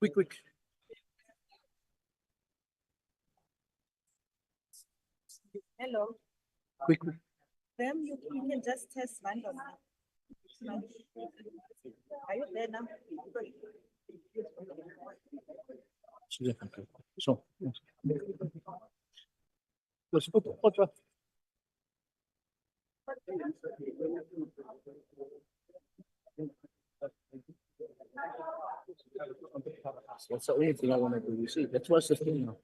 Quick. Hello. Quick. Ma'am, you can just test randomly. Are you there now? So. Let's put the That's the only thing I want to do. You see, that's what's the thing now.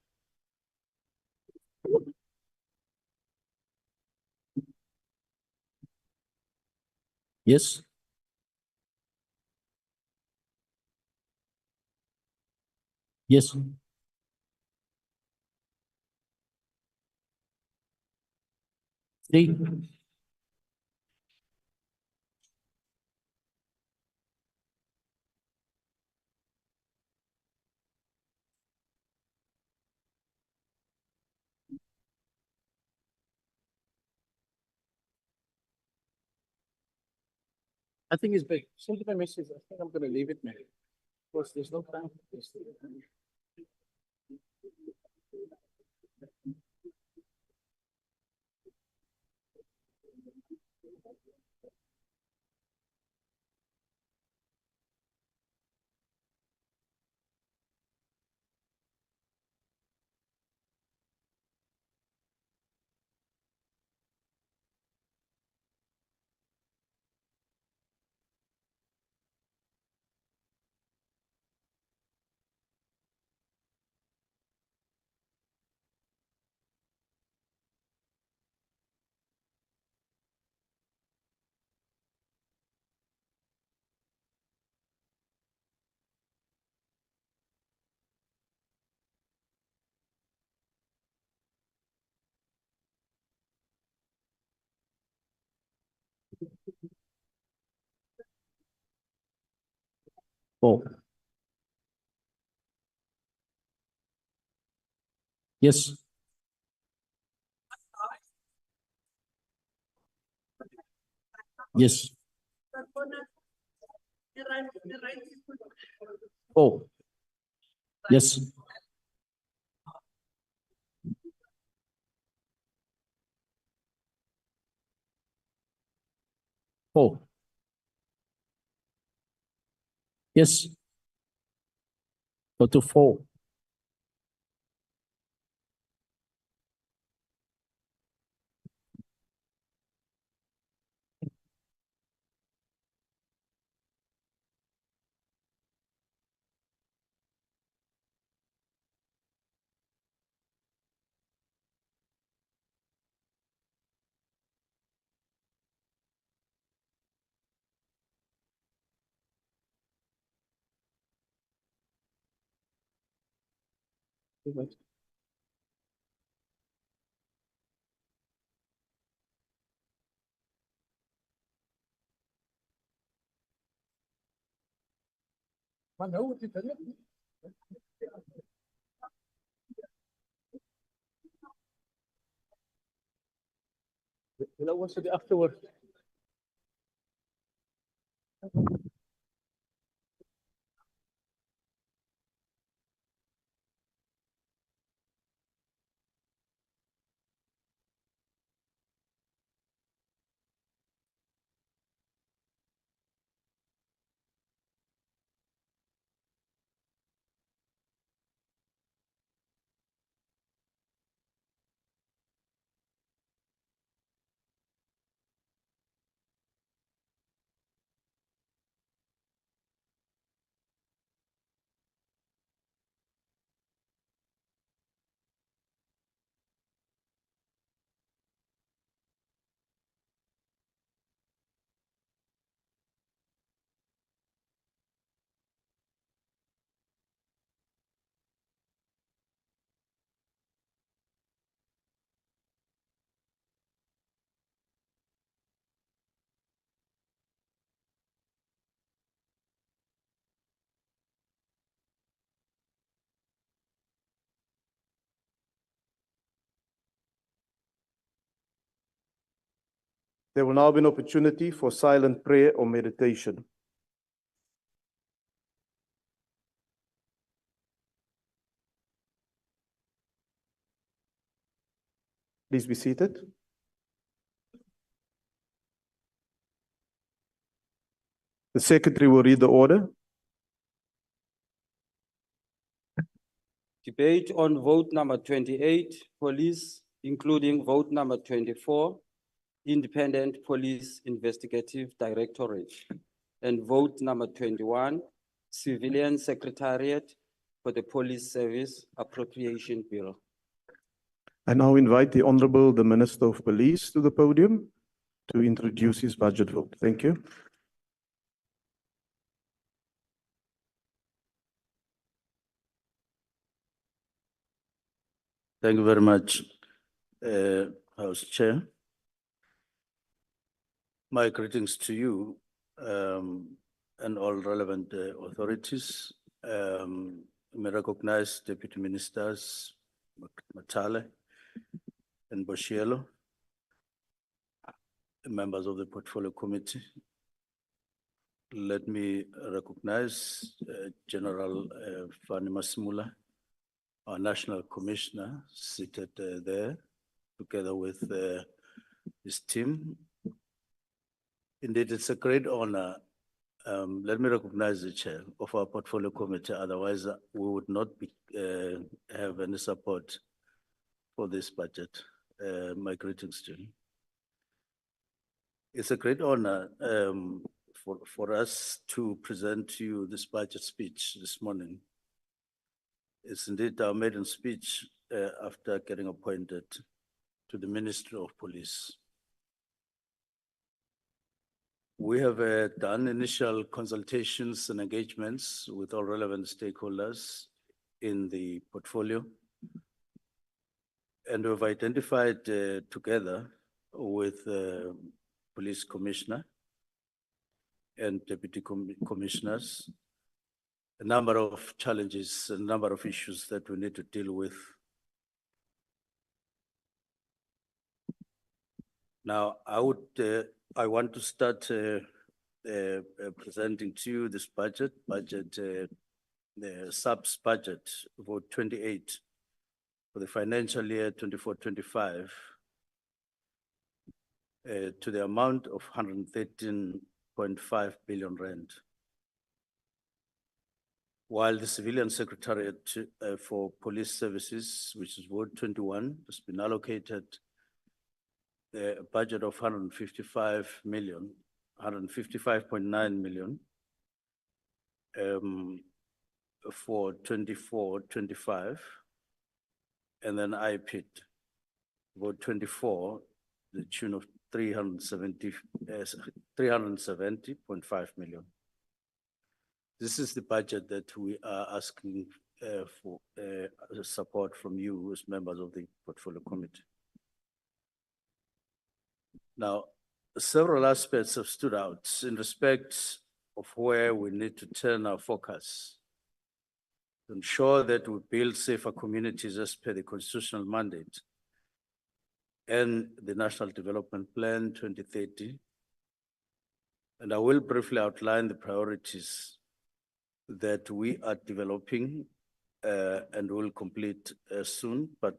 Yes. Yes. Three. I think it's big. Send me a message. I think I'm going to leave it, man. Because there's no time. Oh. Yes. Yes. Oh. Yes. Oh. Yes. Go to 4. What's the afterward? There will now be an opportunity for silent prayer or meditation. Please be seated. The Secretary will read the order. Debate on vote number 28, police, including vote number 24, Independent Police Investigative Directorate, and vote number 21, Civilian Secretariat for the Police Service Appropriation Bill. I now invite the Honorable the Minister of Police to the podium to introduce his budget vote. Thank you. Thank you very much, House Chair. My greetings to you and all relevant authorities. May recognize Deputy Ministers Matale and Boshielo, members of the Portfolio Committee. Let me recognize General Fani Masimula, our National Commissioner, seated there, together with his team. Indeed, it's a great honor. Let me recognize the chair of our Portfolio Committee, otherwise we would not have any support for this budget. My greetings to you. It's a great honor for us to present to you this budget speech this morning. It's indeed our maiden speech after getting appointed to the Ministry of Police. We have done initial consultations and engagements with all relevant stakeholders in the portfolio, and we've identified together with Police Commissioner and Deputy Commissioners a number of challenges, a number of issues that we need to deal with. Now, I want to start presenting to you this budget, the subs budget for 28 for the financial year 24-25 to the amount of 113.5 billion rand. While the Civilian Secretariat for Police Services, which is Ward 21, has been allocated a budget of 155.9 million for 24-25, and then IPID Ward 24, the tune of 370.5 million. This is the budget that we are asking for support from you as members of the Portfolio Committee. Now, several aspects have stood out in respect of where we need to turn our focus to ensure that we build safer communities as per the constitutional mandate and the National Development Plan 2030. And I will briefly outline the priorities that we are developing and will complete soon, but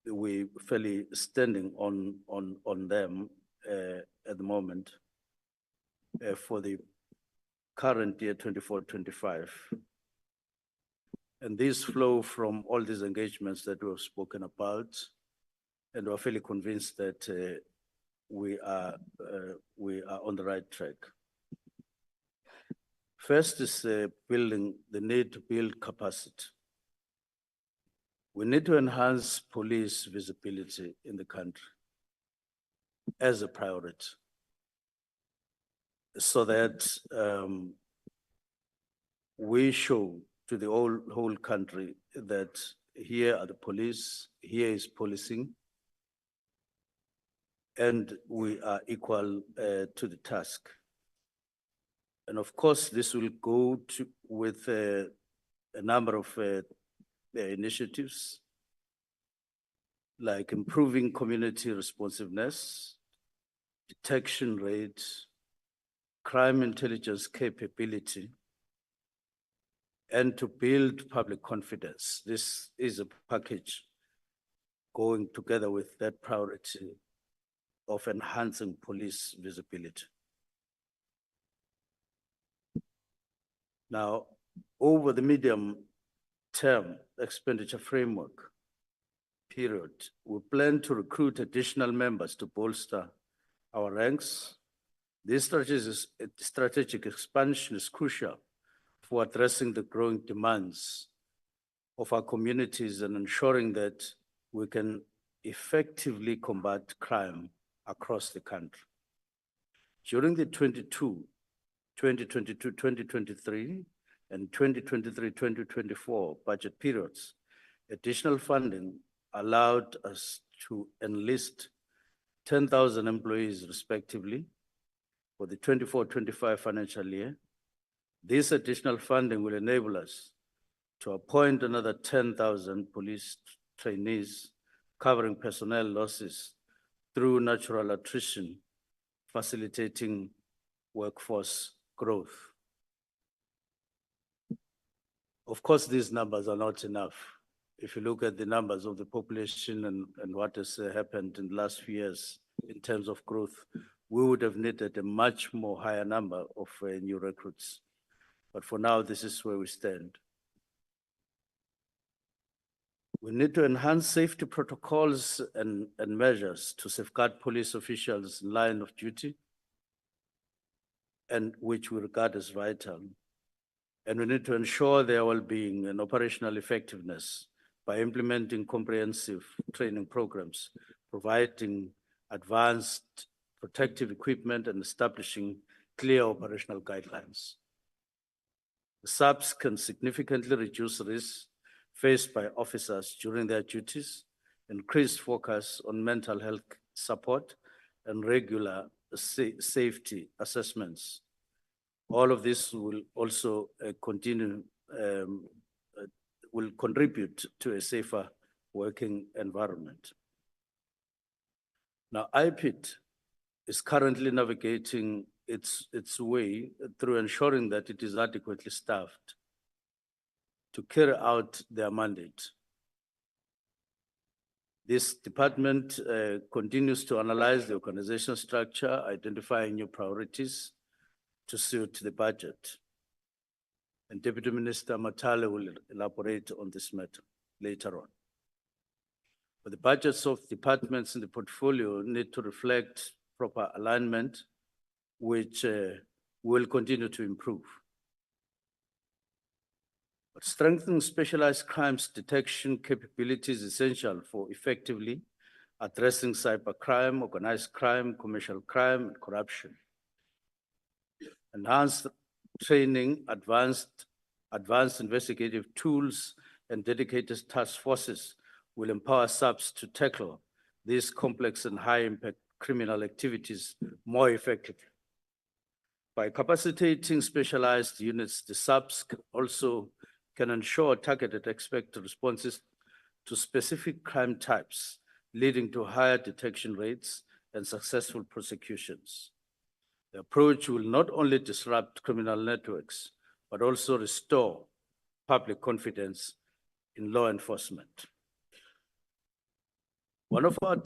we fairly standing on them at the moment for the current year 24-25. And these flow from all these engagements that we have spoken about, and we're fairly convinced that we are on the right track. First is the need to build capacity. We need to enhance police visibility in the country as a priority, so that we show to the whole country that here are the police, here is policing, and we are equal to the task. And of course, this will go with a number of initiatives, like improving community responsiveness, detection rates, crime intelligence capability, and to build public confidence. This is a package going together with that priority of enhancing police visibility. Now, over the medium-term expenditure framework period, we plan to recruit additional members to bolster our ranks. This strategic expansion is crucial for addressing the growing demands of our communities and ensuring that we can effectively combat crime across the country. During the 2022-2023 and 2023-2024 budget periods, additional funding allowed us to enlist 10,000 employees respectively for the 24-25 financial year. This additional funding will enable us to appoint another 10,000 police trainees, covering personnel losses through natural attrition, facilitating workforce growth. Of course, these numbers are not enough. If you look at the numbers of the population and what has happened in the last few years in terms of growth, we would have needed a much more higher number of new recruits. But for now, this is where we stand. We need to enhance safety protocols and measures to safeguard police officials in line of duty, and which we regard as vital. And we need to ensure their well-being and operational effectiveness by implementing comprehensive training programs, providing advanced protective equipment, and establishing clear operational guidelines. The SAPs can significantly reduce risks faced by officers during their duties, increased focus on mental health support, and regular safety assessments. All of this will also will contribute to a safer working environment. Now, IPID is currently navigating its way through ensuring that it is adequately staffed to carry out their mandate. This department continues to analyze the organizational structure, identifying new priorities to suit the budget. And Deputy Minister Matale will elaborate on this matter later on. But the budgets of departments in the portfolio need to reflect proper alignment, which will continue to improve. But strengthening specialized crimes detection capabilities is essential for effectively addressing cybercrime, organized crime, commercial crime, and corruption. Enhanced training, advanced investigative tools, and dedicated task forces will empower SAPs to tackle these complex and high-impact criminal activities more effectively. By capacitating specialized units, the SAPs also can ensure targeted expected responses to specific crime types, leading to higher detection rates and successful prosecutions. The approach will not only disrupt criminal networks, but also restore public confidence in law enforcement. One of our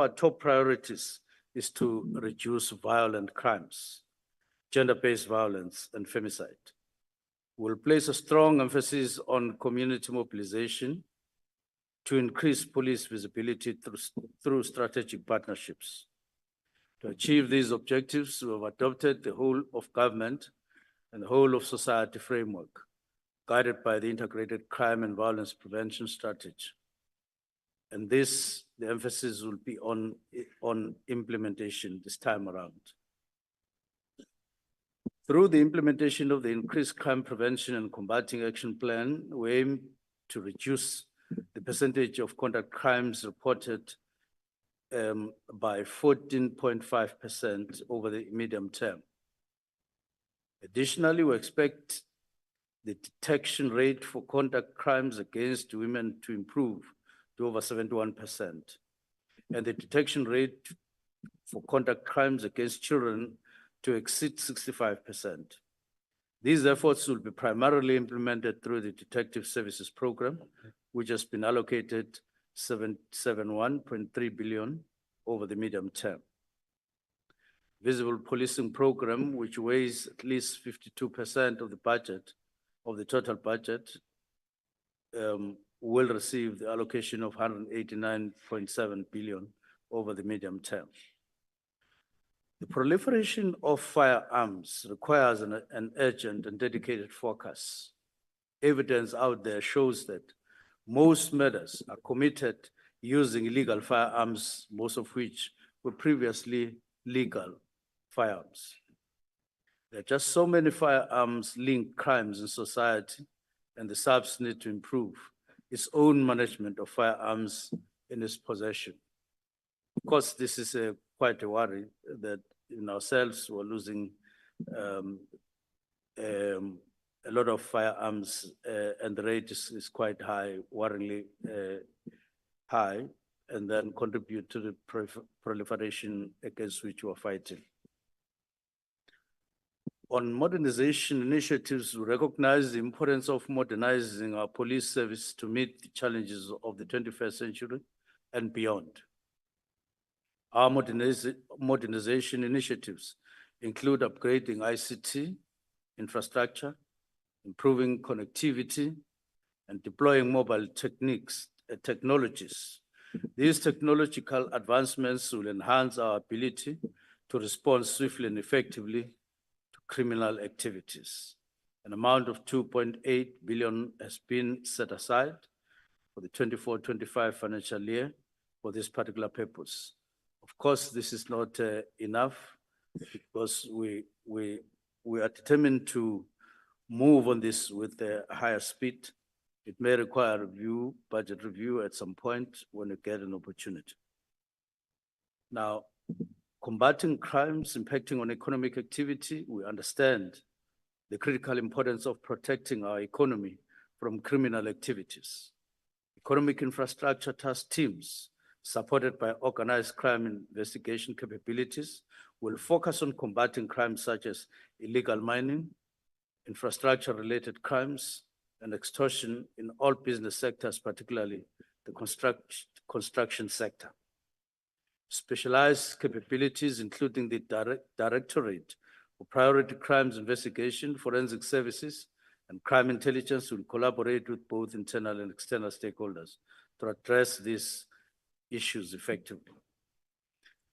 top priorities is to reduce violent crimes, gender-based violence, and femicide. We'll place a strong emphasis on community mobilization to increase police visibility through strategic partnerships. To achieve these objectives, we have adopted the whole of government and the whole of society framework, guided by the integrated crime and violence prevention strategy. And the emphasis will be on implementation this time around. Through the implementation of the increased crime prevention and combating action plan, we aim to reduce the percentage of conduct crimes reported by 14.5% over the medium term. Additionally, we expect the detection rate for conduct crimes against women to improve to over 71%, and the detection rate for conduct crimes against children to exceed 65%. These efforts will be primarily implemented through the Detective Services Program, which has been allocated 771.3 billion over the medium term. Visible Policing Program, which weighs at least 52% of the budget, of the total budget, will receive the allocation of 189.7 billion over the medium term. The proliferation of firearms requires an urgent and dedicated focus. Evidence out there shows that most murders are committed using illegal firearms, most of which were previously legal firearms. There are just so many firearms-linked crimes in society, and the SAPS need to improve its own management of firearms in its possession. Of course, this is quite a worry that in ourselves we're losing a lot of firearms, and the rate is quite high, worryingly high, and then contribute to the proliferation against which we're fighting. On modernization initiatives, we recognize the importance of modernizing our police service to meet the challenges of the 21st century and beyond. Our modernization initiatives include upgrading ICT infrastructure, improving connectivity, and deploying mobile technologies. These technological advancements will enhance our ability to respond swiftly and effectively to criminal activities. An amount of 2.8 billion has been set aside for the 24-25 financial year for this particular purpose. Of course, this is not enough, because we are determined to move on this with a higher speed. It may require a budget review at some point when we get an opportunity. Now, combating crimes impacting on economic activity, we understand the critical importance of protecting our economy from criminal activities. Economic infrastructure task teams, supported by organized crime investigation capabilities, will focus on combating crimes such as illegal mining, infrastructure-related crimes, and extortion in all business sectors, particularly the construction sector. Specialized capabilities, including the Directorate for Priority Crimes Investigation, Forensic Services, and Crime Intelligence, will collaborate with both internal and external stakeholders to address these issues effectively.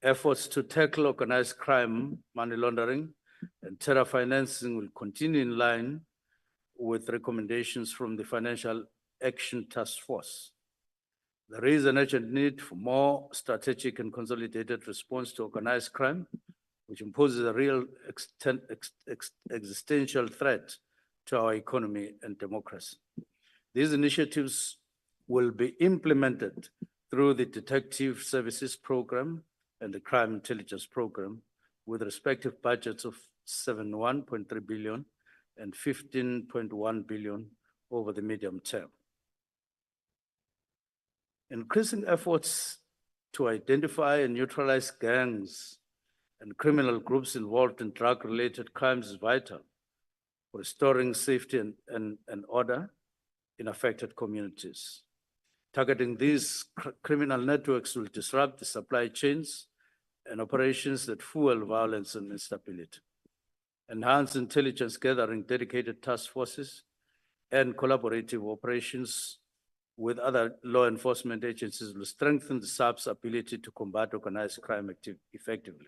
Efforts to tackle organized crime, money laundering, and terror financing will continue in line with recommendations from the Financial Action Task Force. There is an urgent need for more strategic and consolidated response to organized crime, which imposes a real existential threat to our economy and democracy. These initiatives will be implemented through the Detective Services Program and the Crime Intelligence Program, with respective budgets of 71.3 billion and 15.1 billion over the medium term. Increasing efforts to identify and neutralize gangs and criminal groups involved in drug-related crimes is vital for restoring safety and order in affected communities. Targeting these criminal networks will disrupt the supply chains and operations that fuel violence and instability. Enhance intelligence gathering, dedicated task forces, and collaborative operations with other law enforcement agencies will strengthen the SAP's ability to combat organized crime effectively.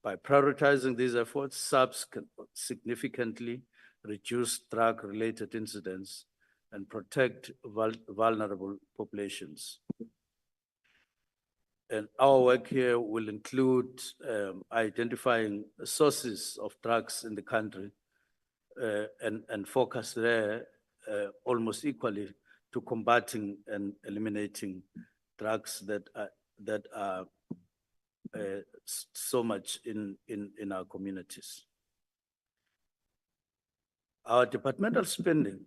By prioritizing these efforts, SAPs can significantly reduce drug-related incidents and protect vulnerable populations. And our work here will include identifying sources of drugs in the country and focus there almost equally to combating and eliminating drugs that are so much in our communities. Our departmental spending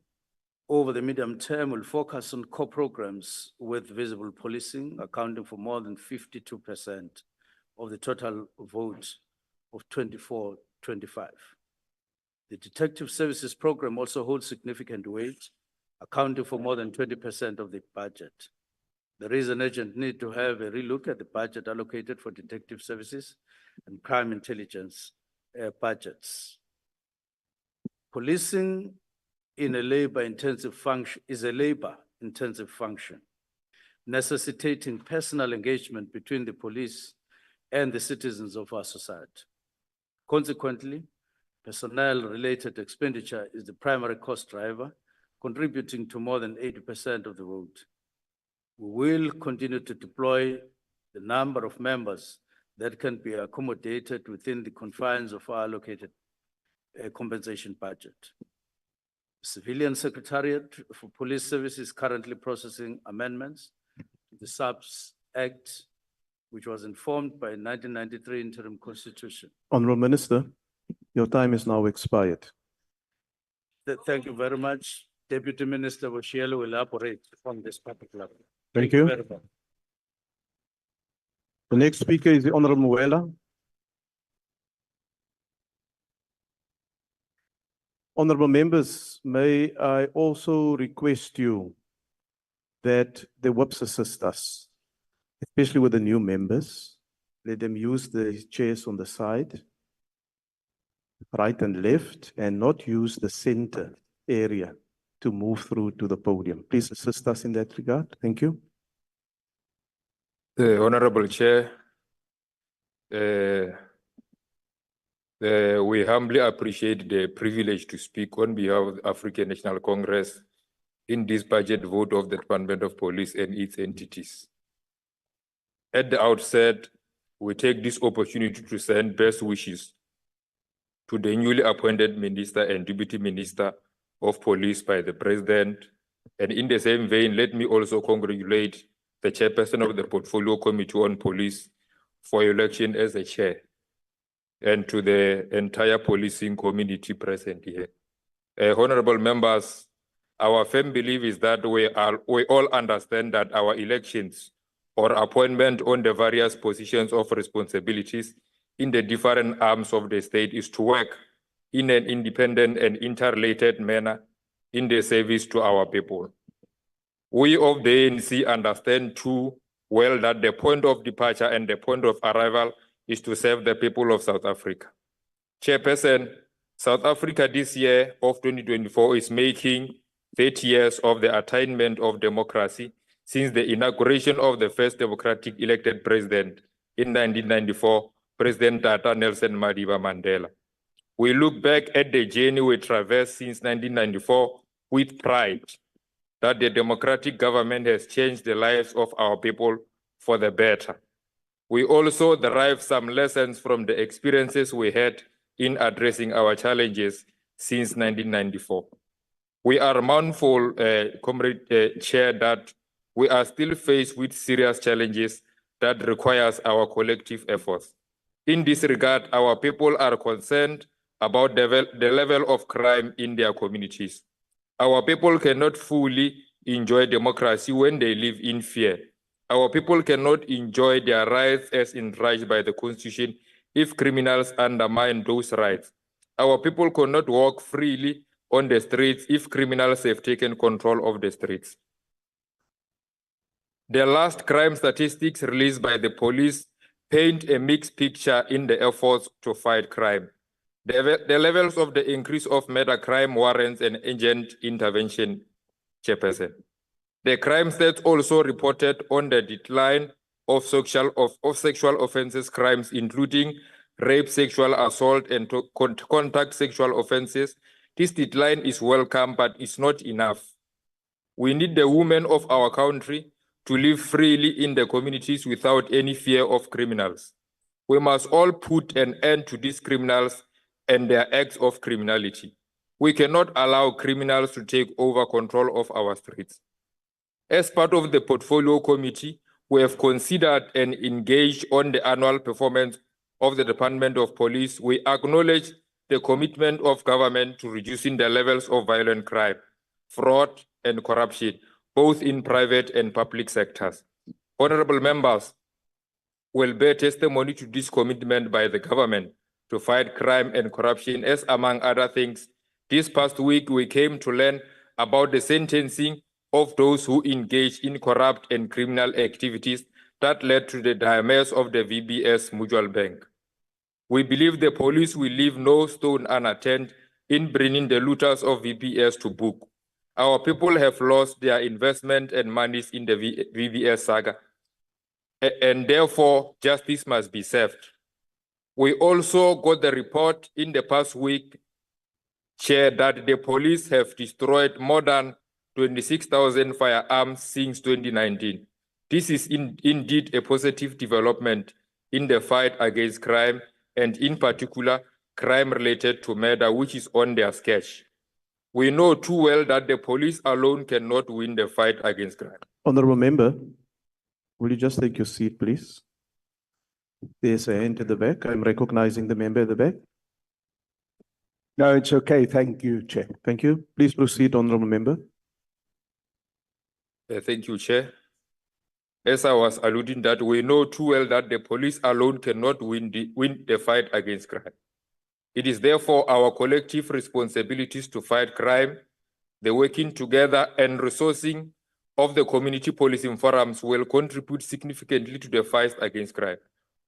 over the medium term will focus on core programs with visible policing, accounting for more than 52% of the total vote of 24-25. The Detective Services Program also holds significant weight, accounting for more than 20% of the budget. There is an urgent need to have a relook at the budget allocated for detective services and crime intelligence budgets. Policing in a labor-intensive function is a labor-intensive function, necessitating personal engagement between the police and the citizens of our society. Consequently, personnel-related expenditure is the primary cost driver, contributing to more than 80% of the vote. We will continue to deploy the number of members that can be accommodated within the confines of our allocated compensation budget. Civilian Secretariat for Police Service is currently processing amendments to the SAPS Act, which was informed by 1993 interim constitution. Honorable Minister, your time is now expired. Thank you very much. Deputy Minister Boshielo will elaborate on this particular. Thank you. very much. The next speaker is the Honorable Muela. Honorable members, may I also request you that the whips assist us, especially with the new members. Let them use the chairs on the side, right and left, and not use the center area to move through to the podium. Please assist us in that regard. Thank you. The Honorable Chair, we humbly appreciate the privilege to speak on behalf of the African National Congress in this budget vote of the Department of Police and its entities. At the outset, we take this opportunity to send best wishes to the newly appointed Minister and Deputy Minister of Police by the President. And in the same vein, let me also congratulate the Chairperson of the Portfolio Committee on Police for election as a chair, and to the entire policing community present here. Honorable members, our firm belief is that we all understand that our elections or appointment on the various positions of responsibilities in the different arms of the state is to work in an independent and interrelated manner in the service to our people. We of the ANC understand too well that the point of departure and the point of arrival is to serve the people of South Africa. Chairperson, South Africa this year of 2024 is making 30 years of the attainment of democracy since the inauguration of the first democratic elected president in 1994, President Tata Nelson Madiba Mandela. We look back at the journey we traversed since 1994 with pride that the democratic government has changed the lives of our people for the better. We also derive some lessons from the experiences we had in addressing our challenges since 1994. We are mindful, Comrade Chair, that we are still faced with serious challenges that requires our collective efforts. In this regard, our people are concerned about the level of crime in their communities. Our people cannot fully enjoy democracy when they live in fear. Our people cannot enjoy their rights as enshrined by the Constitution if criminals undermine those rights. Our people cannot walk freely on the streets if criminals have taken control of the streets. The last crime statistics released by the police paint a mixed picture in the efforts to fight crime. The levels of the increase of murder crime warrants an urgent intervention, Chairperson. The crime stats also reported on the decline of sexual offenses crimes, including rape, sexual assault, and contact sexual offenses. This decline is welcome, but it's not enough. We need the women of our country to live freely in the communities without any fear of criminals. We must all put an end to these criminals and their acts of criminality. We cannot allow criminals to take over control of our streets. As part of the Portfolio Committee, we have considered and engaged on the annual performance of the Department of Police. We acknowledge the commitment of government to reducing the levels of violent crime, fraud, and corruption, both in private and public sectors. Honorable members will bear testimony to this commitment by the government to fight crime and corruption, as among other things, this past week we came to learn about the sentencing of those who engage in corrupt and criminal activities that led to the demise of the VBS Mutual Bank. We believe the police will leave no stone unattended in bringing the looters of VBS to book. Our people have lost their investment and monies in the VBS saga, and therefore justice must be served. We also got the report in the past week, Chair, that the police have destroyed more than 26,000 firearms since 2019. This is indeed a positive development in the fight against crime, and in particular, crime related to murder, which is on their sketch. We know too well that the police alone cannot win the fight against crime. Honorable member, will you just take your seat, please? There's a hand at the back. I'm recognizing the member at the back. No, it's okay. Thank you, Chair. Thank you. Please proceed, honorable member. Thank you, Chair. As I was alluding that we know too well that the police alone cannot win the fight against crime. It is therefore our collective responsibilities to fight crime. The working together and resourcing of the community policing forums will contribute significantly to the fight against crime.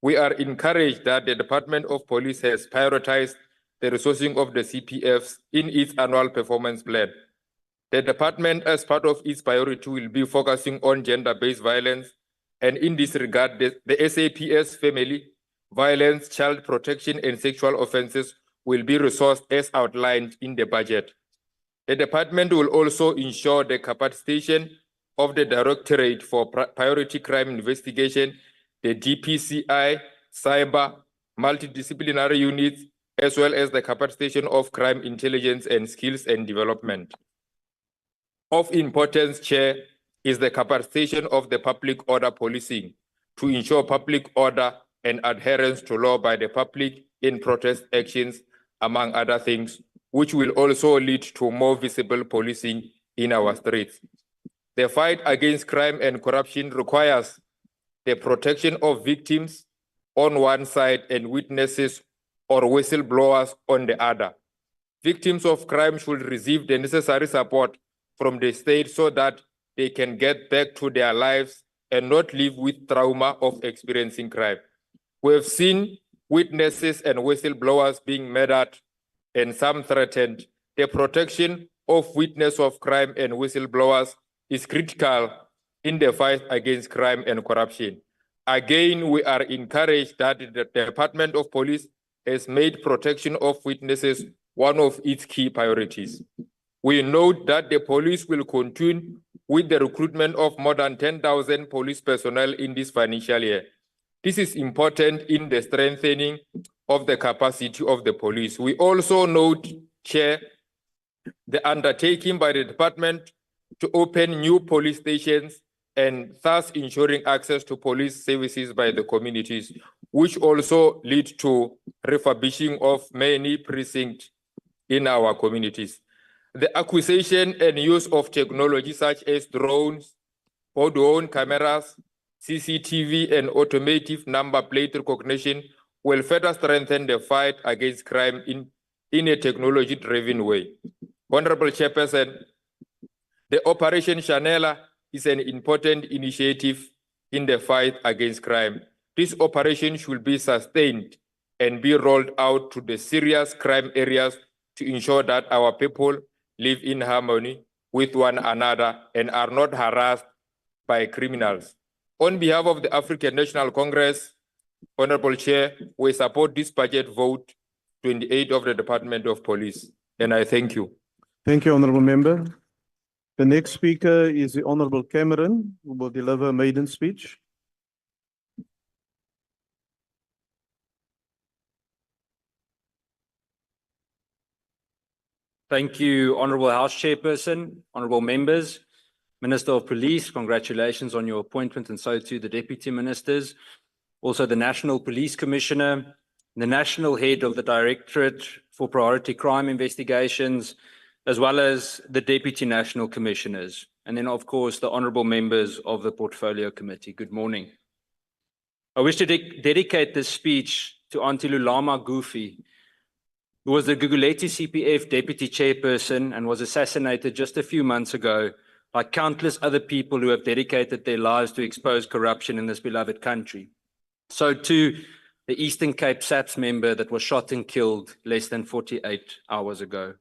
We are encouraged that the Department of Police has prioritized the resourcing of the CPFs in its annual performance plan. The department, as part of its priority, will be focusing on gender-based violence, and in this regard, the SAPS family, violence, child protection, and sexual offenses will be resourced as outlined in the budget. The department will also ensure the capacitation of the Directorate for Priority Crime Investigation, the DPCI, cyber, multidisciplinary units, as well as the capacitation of crime intelligence and skills and development. Of importance, Chair, is the capacitation of the public order policing to ensure public order and adherence to law by the public in protest actions, among other things, which will also lead to more visible policing in our streets. The fight against crime and corruption requires the protection of victims on one side and witnesses or whistleblowers on the other. Victims of crime should receive the necessary support from the state so that they can get back to their lives and not live with trauma of experiencing crime. We have seen witnesses and whistleblowers being murdered and some threatened. The protection of witnesses of crime and whistleblowers is critical in the fight against crime and corruption. Again, we are encouraged that the Department of Police has made protection of witnesses one of its key priorities. We note that the police will continue with the recruitment of more than 10,000 police personnel in this financial year. This is important in the strengthening of the capacity of the police. We also note, Chair, the undertaking by the department to open new police stations and thus ensuring access to police services by the communities, which also lead to refurbishing of many precincts in our communities. The acquisition and use of technology such as drones, body-worn cameras, CCTV, and automated number plate recognition will further strengthen the fight against crime in a technology-driven way. Honorable Chairperson, the Operation Chanela is an important initiative in the fight against crime. This operation should be sustained and be rolled out to the serious crime areas to ensure that our people live in harmony with one another and are not harassed by criminals. On behalf of the African National Congress, Honorable Chair, we support this budget vote 28 of the Department of Police, and I thank you. Thank you, honorable member. The next speaker is the Honorable Cameron, who will deliver a maiden speech. Thank you, Honourable House Chairperson, honourable members, Minister of Police, congratulations on your appointment, and so to the Deputy Ministers, also the National Police Commissioner, the National Head of the Directorate for Priority Crime Investigations, as well as the Deputy National Commissioners, and then of course the honourable members of the Portfolio Committee. Good morning. I wish to dedicate this speech to to Auntie Lulama Goofy, who was the Guguletu CPF deputy chairperson and was assassinated just a few months ago, like countless other people who have dedicated their lives to expose corruption in this beloved country. So too, the Eastern Cape SAPS member that was shot and killed less than 48 hours ago.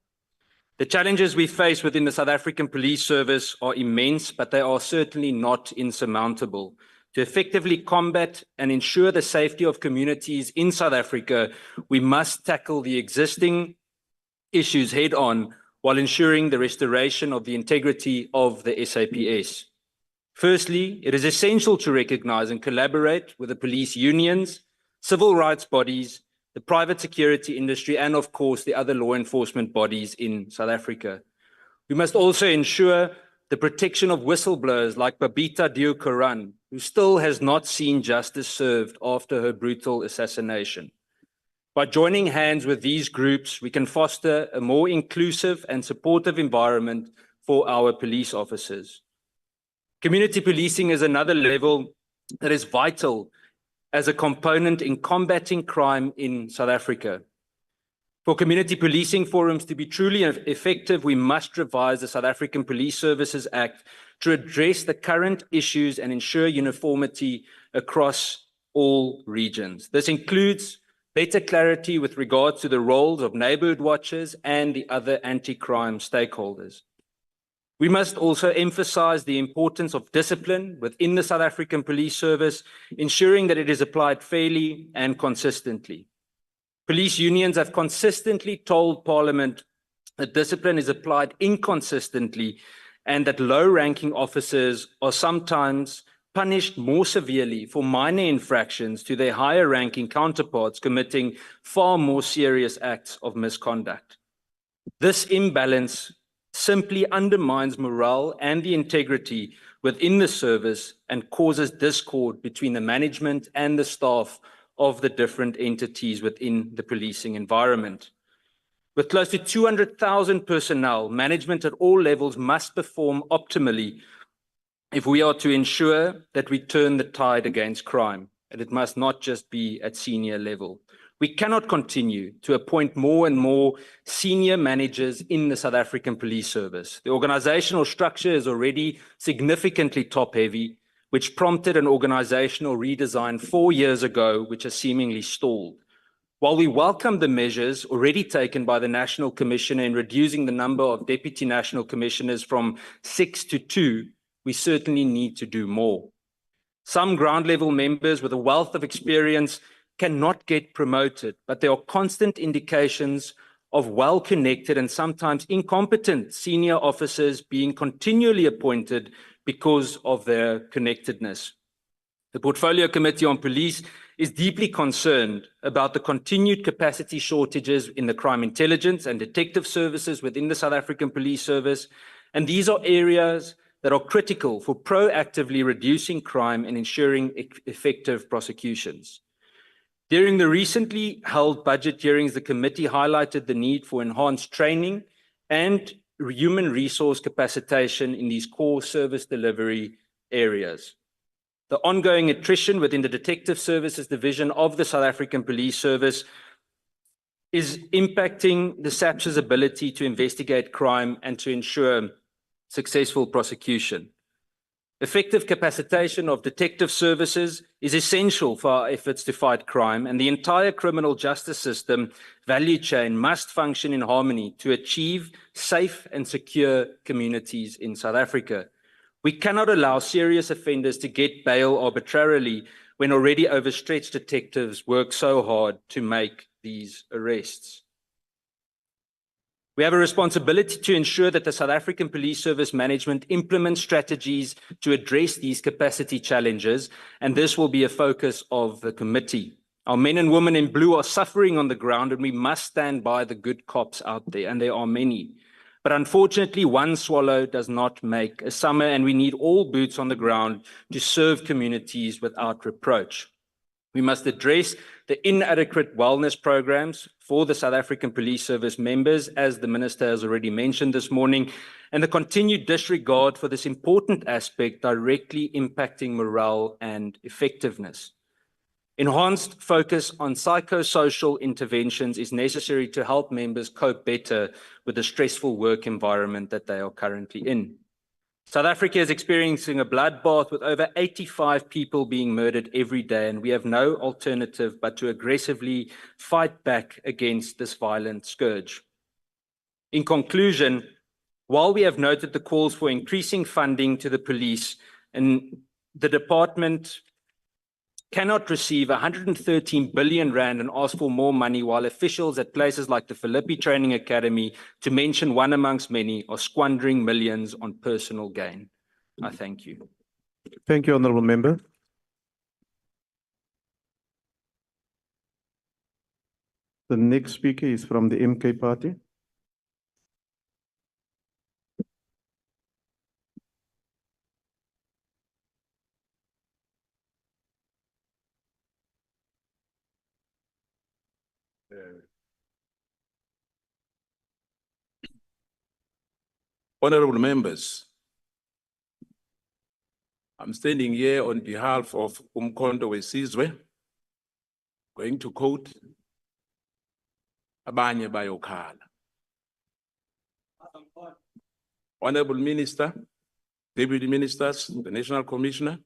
The challenges we face within the South African Police Service are immense, but they are certainly not insurmountable. To effectively combat and ensure the safety of communities in South Africa, we must tackle the existing issues head on while ensuring the restoration of the integrity of the SAPS. Firstly, it is essential to recognize and collaborate with the police unions, civil rights bodies, the private security industry, and of course, the other law enforcement bodies in South Africa. We must also ensure the protection of whistleblowers like Babita Deokaran, who still has not seen justice served after her brutal assassination. By joining hands with these groups, we can foster a more inclusive and supportive environment for our police officers. Community policing is another level that is vital as a component in combating crime in South Africa. For community policing forums to be truly effective, we must revise the South African Police Services Act to address the current issues and ensure uniformity across all regions. This includes better clarity with regards to the roles of neighborhood watchers and the other anti-crime stakeholders. We must also emphasize the importance of discipline within the South African Police Service, ensuring that it is applied fairly and consistently. Police unions have consistently told Parliament that discipline is applied inconsistently and that low-ranking officers are sometimes punished more severely for minor infractions to their higher-ranking counterparts committing far more serious acts of misconduct. This imbalance simply undermines morale and the integrity within the service and causes discord between the management and the staff of the different entities within the policing environment. With close to 200,000 personnel, management at all levels must perform optimally if we are to ensure that we turn the tide against crime, and it must not just be at senior level. We cannot continue to appoint more and more senior managers in the South African Police Service. The organizational structure is already significantly top-heavy, which prompted an organizational redesign 4 years ago, which has seemingly stalled. While we welcome the measures already taken by the National Commissioner in reducing the number of Deputy National Commissioners from 6 to 2, we certainly need to do more. Some ground-level members with a wealth of experience cannot get promoted, but there are constant indications of well-connected and sometimes incompetent senior officers being continually appointed because of their connectedness. The Portfolio Committee on Police is deeply concerned about the continued capacity shortages in the crime intelligence and detective services within the South African Police Service, and these are areas that are critical for proactively reducing crime and ensuring effective prosecutions. During the recently held budget hearings, the committee highlighted the need for enhanced training and human resource capacitation in these core service delivery areas. The ongoing attrition within the Detective Services Division of the South African Police Service is impacting the SAPS's ability to investigate crime and to ensure successful prosecution. Effective capacitation of detective services is essential for our efforts to fight crime, and the entire criminal justice system value chain must function in harmony to achieve safe and secure communities in South Africa. We cannot allow serious offenders to get bail arbitrarily when already overstretched detectives work so hard to make these arrests. We have a responsibility to ensure that the South African Police Service management implements strategies to address these capacity challenges, and this will be a focus of the committee. Our men and women in blue are suffering on the ground, and we must stand by the good cops out there, and there are many. But unfortunately, one swallow does not make a summer, and we need all boots on the ground to serve communities without reproach. We must address the inadequate wellness programs for the South African Police Service members, as the Minister has already mentioned this morning, and the continued disregard for this important aspect directly impacting morale and effectiveness. Enhanced focus on psychosocial interventions is necessary to help members cope better with the stressful work environment that they are currently in. South Africa is experiencing a bloodbath with over 85 people being murdered every day, and we have no alternative but to aggressively fight back against this violent scourge. In conclusion, while we have noted the calls for increasing funding to the police, and the department cannot receive 113 billion rand and ask for more money, while officials at places like the Philippi Training Academy, to mention one amongst many, are squandering millions on personal gain. I thank you. Thank you, Honourable Member. The next speaker is from the MK Party. Honorable members, I'm standing here on behalf of Umkhonto Wesizwe, going to quote Abanye bayokhala. Honorable Minister, Deputy Ministers, the National Commissioner,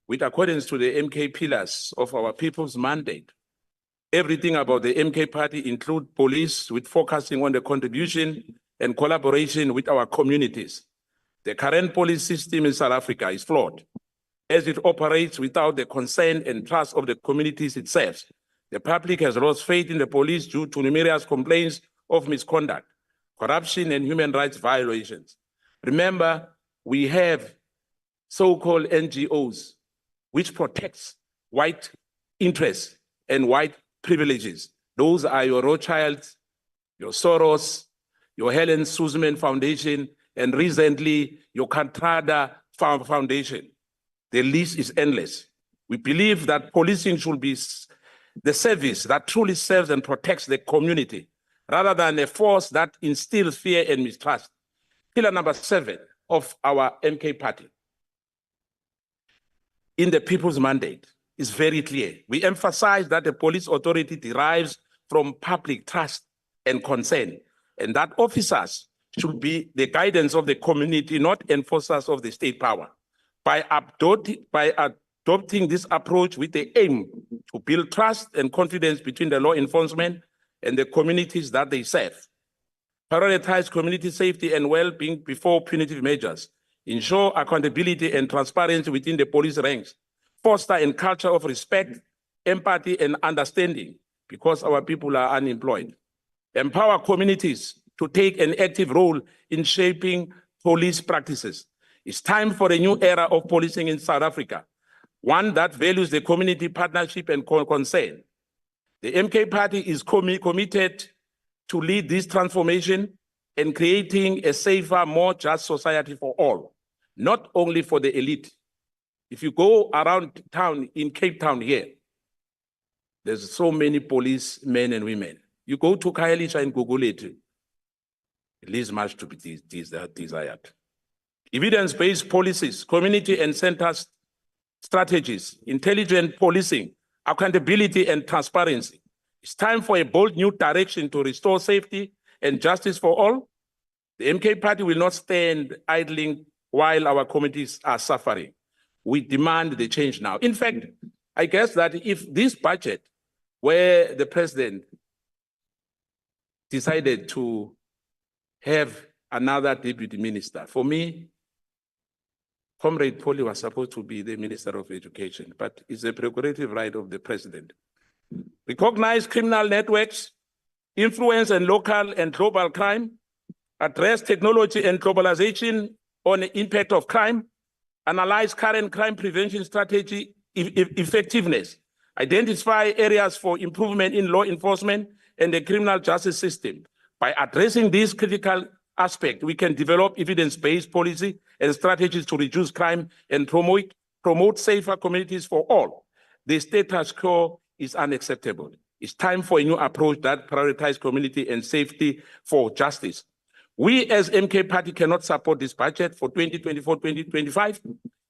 with accordance to the MK pillars of our people's mandate, everything about the MK party include police with focusing on the contribution and collaboration with our communities. The current police system in South Africa is flawed, as it operates without the consent and trust of the communities itself. The public has lost faith in the police due to numerous complaints of misconduct, corruption, and human rights violations. Remember, we have so-called NGOs, which protects white interests and white privileges. Those are your Rothschilds, your Soros, your Helen Suzman Foundation, and recently your Cantrada Foundation. The list is endless. We believe that policing should be the service that truly serves and protects the community, rather than a force that instills fear and mistrust. Pillar number 7 of our MK party in the people's mandate is very clear. We emphasize that the police authority derives from public trust and consent, and that officers should be the guidance of the community, not enforcers of the state power. By adopting this approach with the aim to build trust and confidence between the law enforcement and the communities that they serve, prioritize community safety and well-being before punitive measures, ensure accountability and transparency within the police ranks, foster a culture of respect, empathy, and understanding, because our people are unemployed. Empower communities to take an active role in shaping police practices. It's time for a new era of policing in South Africa, one that values the community partnership and concern. The MK party is committed to lead this transformation and creating a safer, more just society for all, not only for the elite. If you go around town in Cape Town here, there's so many police men and women. You go to Khayelitsha and Google it, it leaves much to be desired. Evidence-based policies, community and center strategies, intelligent policing, accountability and transparency. It's time for a bold new direction to restore safety and justice for all. The MK party will not stand idling while our communities are suffering. We demand the change now. In fact, I guess that if this budget, where the president decided to have another deputy minister, for me, Comrade Polly was supposed to be the Minister of Education, but it's a prerogative right of the president. Recognize criminal networks, influence and local and global crime, address technology and globalization on the impact of crime, analyze current crime prevention strategy effectiveness, identify areas for improvement in law enforcement and the criminal justice system. By addressing these critical aspects, we can develop evidence-based policy and strategies to reduce crime and promote safer communities for all. The status quo is unacceptable. It's time for a new approach that prioritizes community and safety for justice. We as MK party cannot support this budget for 2024-2025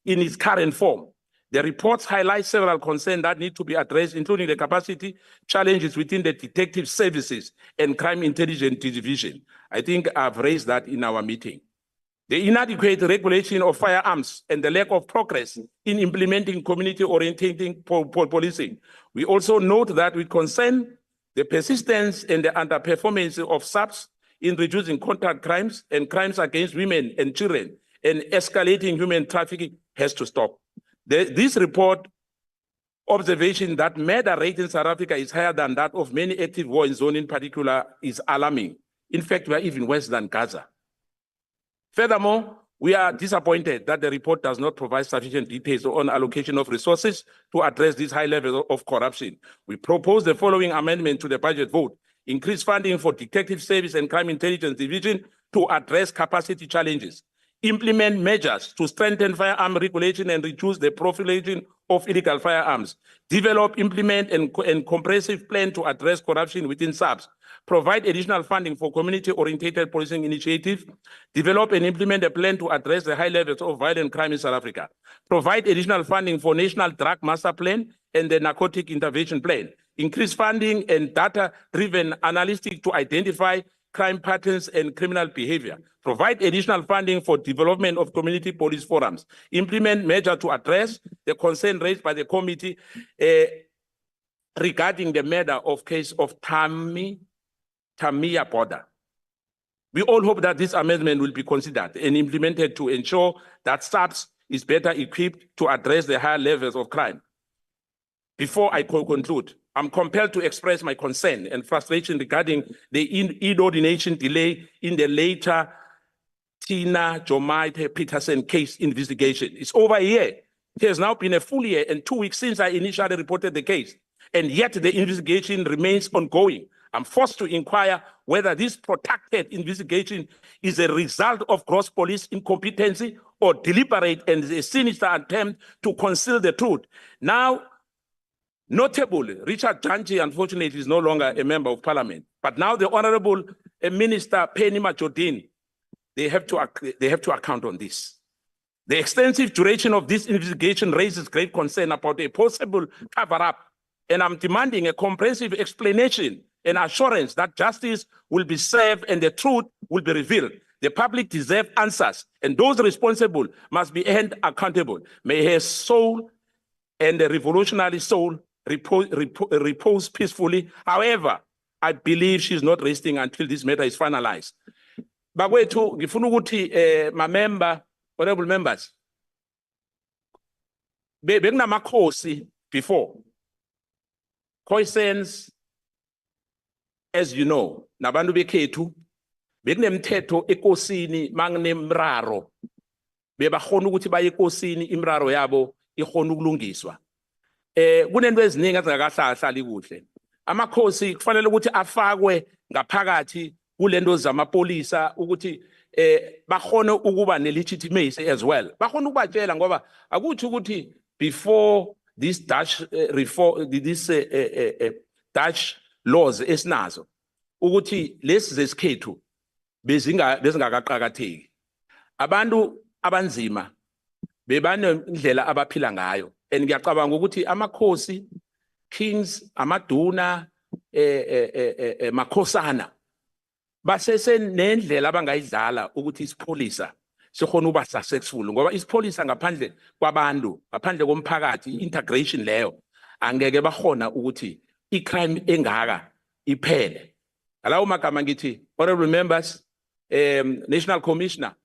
in its current form. The reports highlight several concerns that need to be addressed, including the capacity challenges within the detective services and crime intelligence division. I think I've raised that in our meeting. The inadequate regulation of firearms and the lack of progress in implementing community-oriented policing. We also note that we concern the persistence and the underperformance of SAPS in reducing contact crimes and crimes against women and children, and escalating human trafficking has to stop. This report observation that murder rate in South Africa is higher than that of many active war zones in particular is alarming. In fact, we are even worse than Gaza. Furthermore, we are disappointed that the report does not provide sufficient details on allocation of resources to address these high levels of corruption. We propose the following amendment to the budget vote: increase funding for detective service and crime intelligence division to address capacity challenges. Implement measures to strengthen firearm regulation and reduce the proliferation of illegal firearms. Develop, implement, and comprehensive plan to address corruption within SAPS. Provide additional funding for community-oriented policing initiatives. Develop and implement a plan to address the high levels of violent crime in South Africa. Provide additional funding for National Drug Master Plan and the Narcotic Intervention Plan. Increase funding and data-driven analytics to identify crime patterns and criminal behavior. Provide additional funding for development of community police forums. Implement measures to address the concern raised by the committee regarding the murder of case of Tamia Border. We all hope that this amendment will be considered and implemented to ensure that SAPS is better equipped to address the higher levels of crime. Before I conclude, I'm compelled to express my concern and frustration regarding the inordination delay in the later Tina Jomaite Peterson case investigation. It's over a year. It has now been a full year and 2 weeks since I initially reported the case, and yet the investigation remains ongoing. I'm forced to inquire whether this protracted investigation is a result of gross police incompetency or deliberate and a sinister attempt to conceal the truth. Now, notably, Richard Janji, unfortunately, is no longer a member of parliament, but now the Honorable Minister Penny Majordin, they have to account on this. The extensive duration of this investigation raises great concern about a possible cover-up, and I'm demanding a comprehensive explanation and assurance that justice will be served and the truth will be revealed. The public deserve answers, and those responsible must be held accountable. May her soul and the revolutionary soul repose peacefully. However, I believe she's not resting until this matter is finalized. Bakwethu, ngifuna ukuthi ma-member, honorable members, bekunamakhosi before. Khoisens, as you know, nabantu bekhethu, bekunemthetho ekosini manginemraro. Bebakhona ukuthi baye ekosini imraro yabo ikhona ukulungiswa. Kunento eziningi ezingakahlali kuhle. Amakhosi kufanele ukuthi afakwe ngaphakathi kulento zamapolisa ukuthi bakhona ukuba ne-legitimacy as well. Bakhona ukubatshela ngoba akuthi ukuthi before this Dutch Dutch laws esinazo ukuthi lesi zesikhethu bezingakaqhakatheki. Abantu abanzima bebanendlela abaphila ngayo, and ngiyacabanga ukuthi amakhosi, kings, amaduna, makhosana basesenendlela abangayidlala ukuthi isipholisa sikhona uba successful, ngoba isipholisa ngaphandle kwabantu, ngaphandle komphakathi, integration leyo angeke bakhona ukuthi icrime engaka iphele. Alawo magama ngithi, honorable members, National Commissioner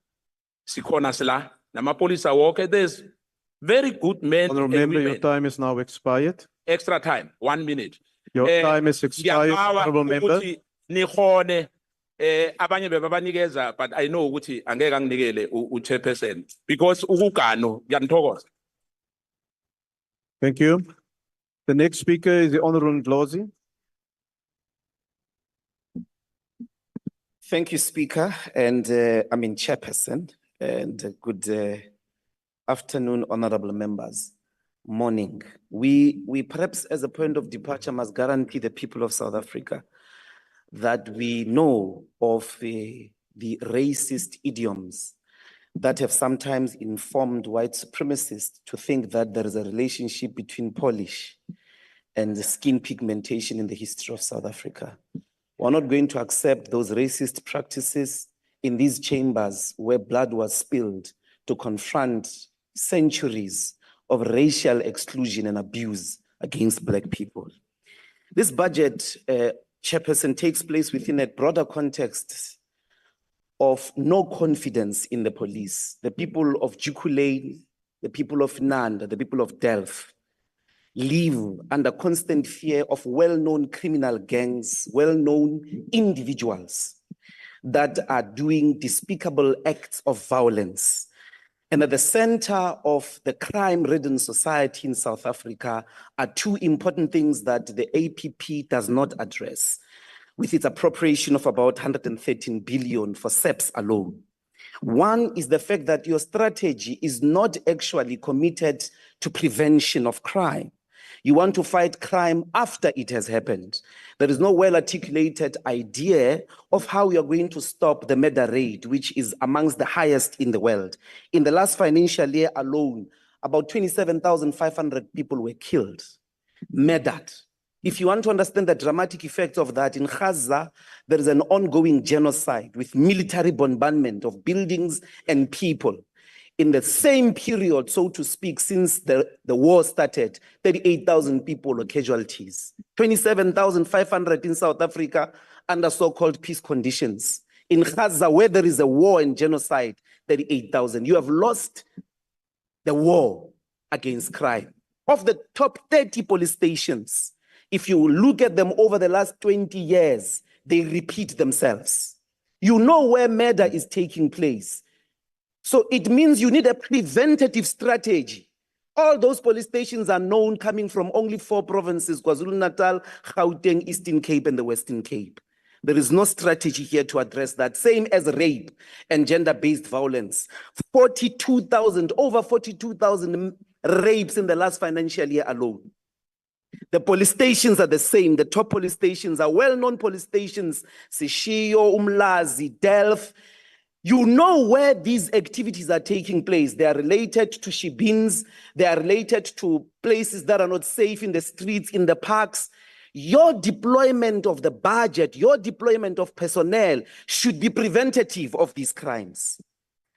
sikhona sila namapolisa wonke, there's very good men Honorable and member, your women. time is now expired. Extra time, 1 minute. Your time is expired, honorable member. Nikhone abanye bebabanikeza, but I know ukuthi angeke anginikele u-chairperson because ukugano ngiyanithokoza. Thank you. The next speaker is the Honorable Ndlozi. Thank you, Speaker, and Chairperson, and good afternoon, honorable members. Morning. We perhaps as a point of departure must guarantee the people of South Africa that we know of the racist idioms that have sometimes informed white supremacists to think that there is a relationship between polish and the skin pigmentation in the history of South Africa. We're not going to accept those racist practices in these chambers where blood was spilled to confront centuries of racial exclusion and abuse against Black people. This budget, Chairperson, takes place within a broader context of no confidence in the police. The people of Jukulane, the people of Nanda, the people of Delft live under constant fear of well-known criminal gangs, well-known individuals that are doing despicable acts of violence. And at the center of the crime-ridden society in South Africa are two important things that the APP does not address, with its appropriation of about 113 billion for SEPs alone. One is the fact that your strategy is not actually committed to prevention of crime. You want to fight crime after it has happened. There is no well-articulated idea of how you're going to stop the murder rate, which is amongst the highest in the world. In the last financial year alone, about 27,500 people were killed, murdered. If you want to understand the dramatic effects of that, in Gaza, there is an ongoing genocide with military bombardment of buildings and people. In the same period, so to speak, since the war started, 38,000 people were casualties, 27,500 in South Africa under so-called peace conditions. In Gaza, where there is a war and genocide, 38,000. You have lost the war against crime. Of the top 30 police stations, if you look at them over the last 20 years, they repeat themselves. You know where murder is taking place. So it means you need a preventative strategy. All those police stations are known coming from only 4 provinces, KwaZulu-Natal, Gauteng, Eastern Cape, and the Western Cape. There is no strategy here to address that. Same as rape and gender-based violence. 42,000, over 42,000 rapes in the last financial year alone. The police stations are the same. The top police stations are well-known police stations, Sishio, Umlazi, Delft. You know where these activities are taking place. They are related to shebins. They are related to places that are not safe in the streets, in the parks. Your deployment of the budget, your deployment of personnel should be preventative of these crimes.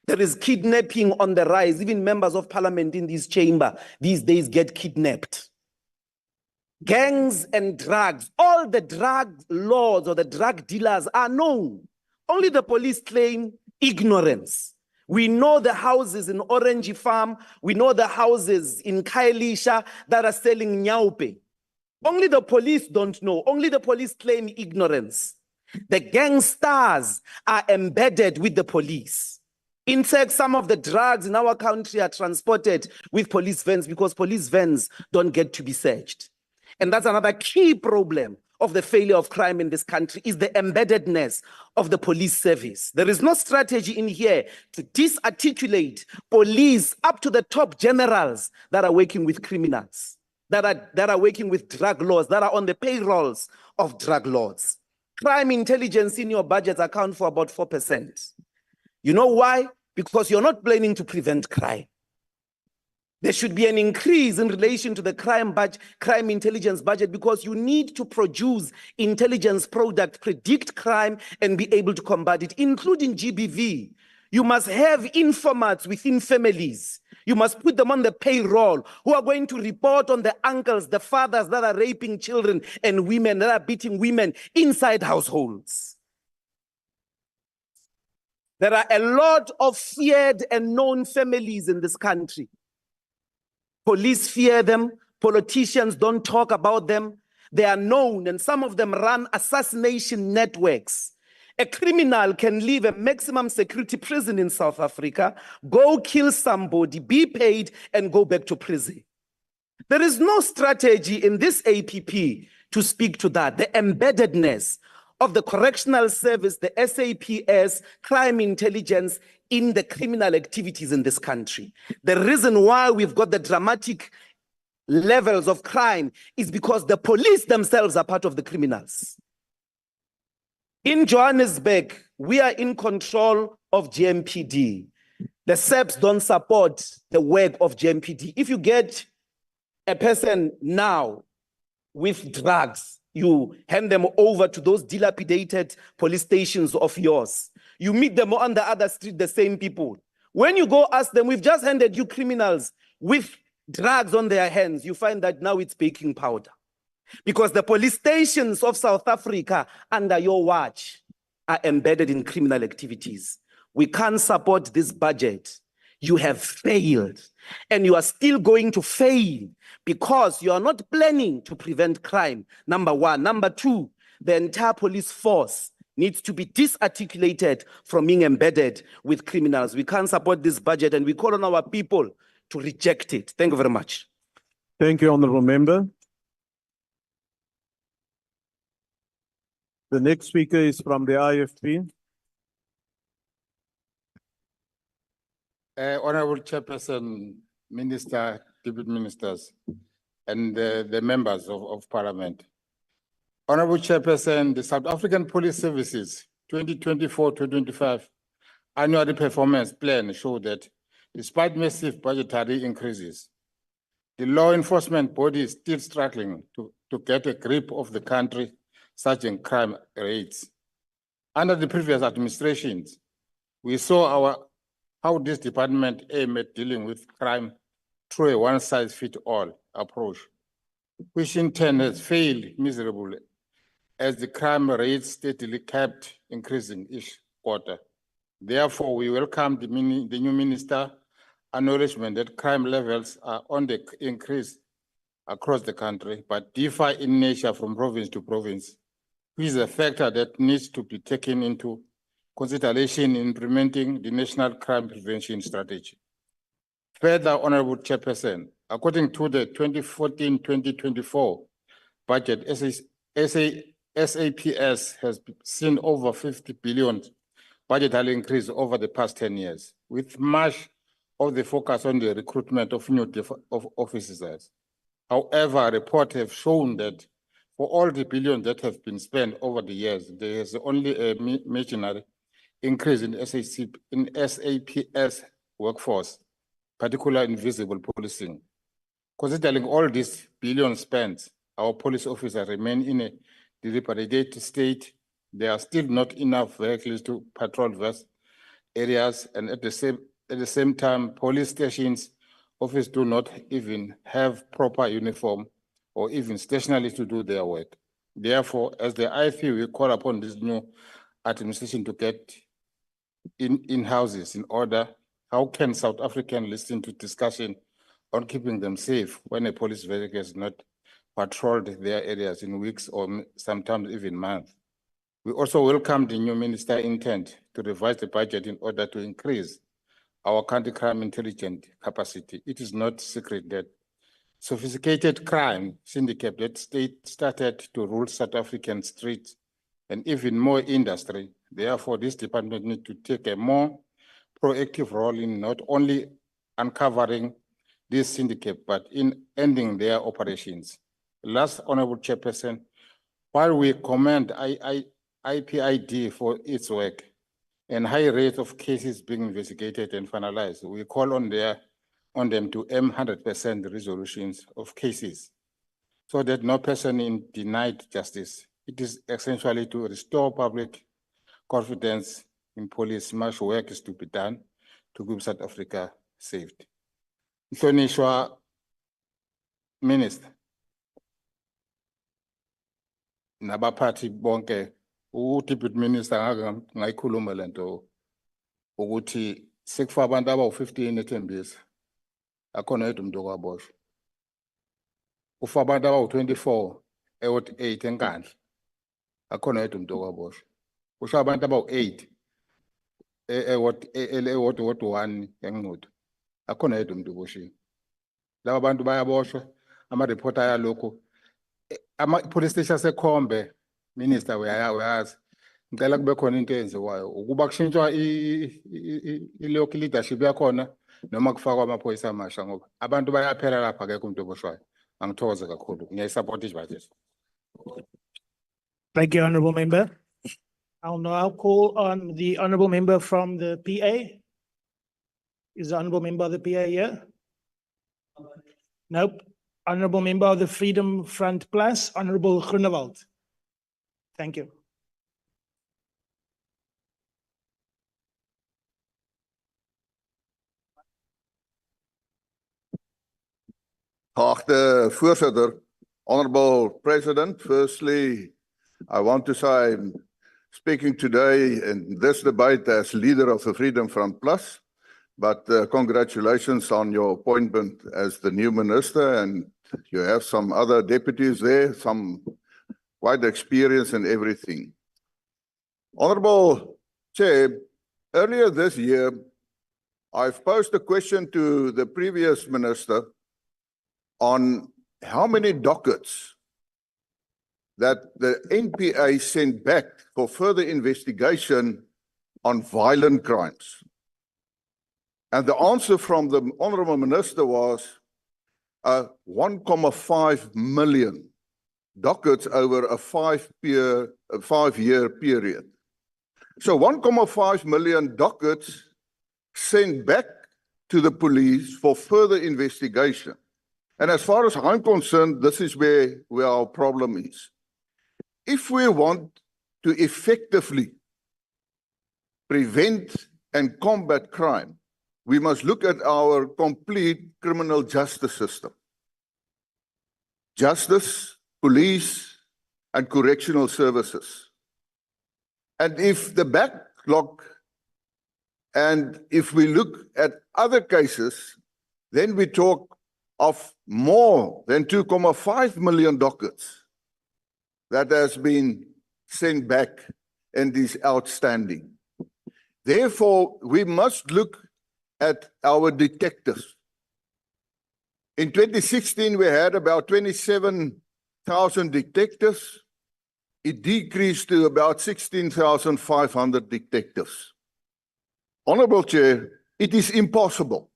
There is kidnapping on the rise. Even members of parliament in this chamber these days get kidnapped. Gangs and drugs, all the drug lords or the drug dealers are known. Only the police claim ignorance. We know the houses in Orange Farm. We know the houses in Khayelitsha that are selling nyaupe. Only the police don't know. Only the police claim ignorance. The gangsters are embedded with the police. In fact, some of the drugs in our country are transported with police vans because police vans don't get to be searched. And that's another key problem of the failure of crime in this country, is the embeddedness of the police service. There is no strategy in here to disarticulate police up to the top generals that are working with criminals, that are working with drug lords, that are on the payrolls of drug lords. Crime intelligence in your budget account for about 4%. You know why? Because you're not planning to prevent crime. There should be an increase in relation to the crime intelligence budget, because you need to produce intelligence product, predict crime, and be able to combat it, including GBV. You must have informants within families. You must put them on the payroll who are going to report on the uncles, the fathers that are raping children and women, that are beating women inside households. There are a lot of feared and known families in this country. Police fear them. Politicians don't talk about them. They are known, and some of them run assassination networks. A criminal can leave a maximum security prison in South Africa, go kill somebody, be paid, and go back to prison. There is no strategy in this APP to speak to that. The embeddedness of the correctional service, the SAPS, crime intelligence in the criminal activities in this country. The reason why we've got the dramatic levels of crime is because the police themselves are part of the criminals. In Johannesburg, we are in control of GMPD. The SEPs don't support the work of JMPD. If you get a person now with drugs, you hand them over to those dilapidated police stations of yours. You meet them on the other street, the same people. When you go ask them, we've just handed you criminals with drugs on their hands, you find that now it's baking powder. Because the police stations of South Africa under your watch are embedded in criminal activities. We can't support this budget. You have failed, and you are still going to fail because you are not planning to prevent crime, number one. Number two, the entire police force needs to be disarticulated from being embedded with criminals. We can't support this budget, and we call on our people to reject it. Thank you very much. Thank you, Honorable Member. The next speaker is from the IFP. Honorable Chairperson, Minister, Deputy Ministers, and the members of Parliament. Honorable Chairperson, the South African Police Services 2024-2025 annual performance plan showed that despite massive budgetary increases, the law enforcement body is still struggling to get a grip of the country surging crime rates. Under the previous administrations, we saw how this department aimed at dealing with crime through a one-size-fits-all approach, which in turn has failed miserably as the crime rates steadily kept increasing each quarter. Therefore, we welcome the new minister acknowledgement that crime levels are on the increase across the country, but differ in nature from province to province, which is a factor that needs to be taken into consideration in implementing the National Crime Prevention Strategy. Further, Honorable Chairperson, according to the 2014-2024 budget, SAPS has seen over 50 billion budgetary increase over the past 10 years, with much of the focus on the recruitment of new officers. However, reports have shown that for all the billions that have been spent over the years, there is only a marginal increase in SAPS workforce, particularly in visible policing. Considering all these billions spent, our police officers remain in a dilapidated state. There are still not enough vehicles to patrol vast areas, and at the same time, police stations officers do not even have proper uniform or even stationery to do their work. Therefore, as the IFP, we call upon this new administration to get in houses in order. How can South Africans listen to discussion on keeping them safe when a police vehicle has not patrolled their areas in weeks or sometimes even months? We also welcome the new minister's intent to revise the budget in order to increase our counter-crime intelligence capacity. It is not secret that sophisticated crime syndicate that started to rule South African streets and even more industry. Therefore, this department needs to take a more proactive role in not only uncovering this syndicate, but in ending their operations. Last, Honorable Chairperson, while we commend IPID for its work and high rate of cases being investigated and finalized, we call on them to aim 100% resolutions of cases so that no person is denied justice. It is essentially to restore public confidence in police. Much work is to be done to keep South Africa safe. Mhlonishwa Minister, nabaphathi bonke, Deputy Minister ngayikhuluma lento ukuthi sekufa abantu abawu-15 eThembisa, akhona yedwa umuntu okwaboshwa. Kufa abantu abawu-24 eWard 8 eNkandla, akhona yedwa umuntu okwaboshwa. Kusho abantu abawu-8 eWard 1 eNquthu, akhona yedwa umuntu oboshiwe. Laba bantu bayaboshwa, ama-report ayalokhu. Ama-police station aseKhombe, Minister, uyayazi, ngicela kube khona into eyenziwayo ukuba kushintshwa i-local leadership yakhona noma kufakwa amaphoyisa amasha ngoba abantu bayaphela lapha akekho umuntu oboshwayo. Angithokoze kakhulu, ngiyayisupport i-budget. Thank you, Honourable Member. I'll now call on the Honourable Member from the PA. Is the honorable member of the PA here? Nope. Honorable member of the Freedom Front Plus, Honorable Groenewald. Thank you. Geachte voorzitter, honorable president, firstly, I want to say I'm speaking today in this debate as leader of the Freedom Front Plus, but congratulations on your appointment as the new minister, and you have some other deputies there, some quite experience in everything. Honorable Chair, earlier this year, I've posed a question to the previous minister on how many dockets that the NPA sent back for further investigation on violent crimes. And the answer from the honorable minister was 1.5 million dockets over a five-year period. So 1.5 million dockets sent back to the police for further investigation. And as far as I'm concerned, this is where our problem is. If we want to effectively prevent and combat crime, we must look at our complete criminal justice system. Justice, police, and correctional services. And if the backlog, and if we look at other cases, then we talk of more than 2.5 million dockets that has been sent back and is outstanding. Therefore, we must look at our detectives. In 2016, we had about 27,000 detectives. It decreased to about 16,500 detectives. Honorable Chair, it is impossible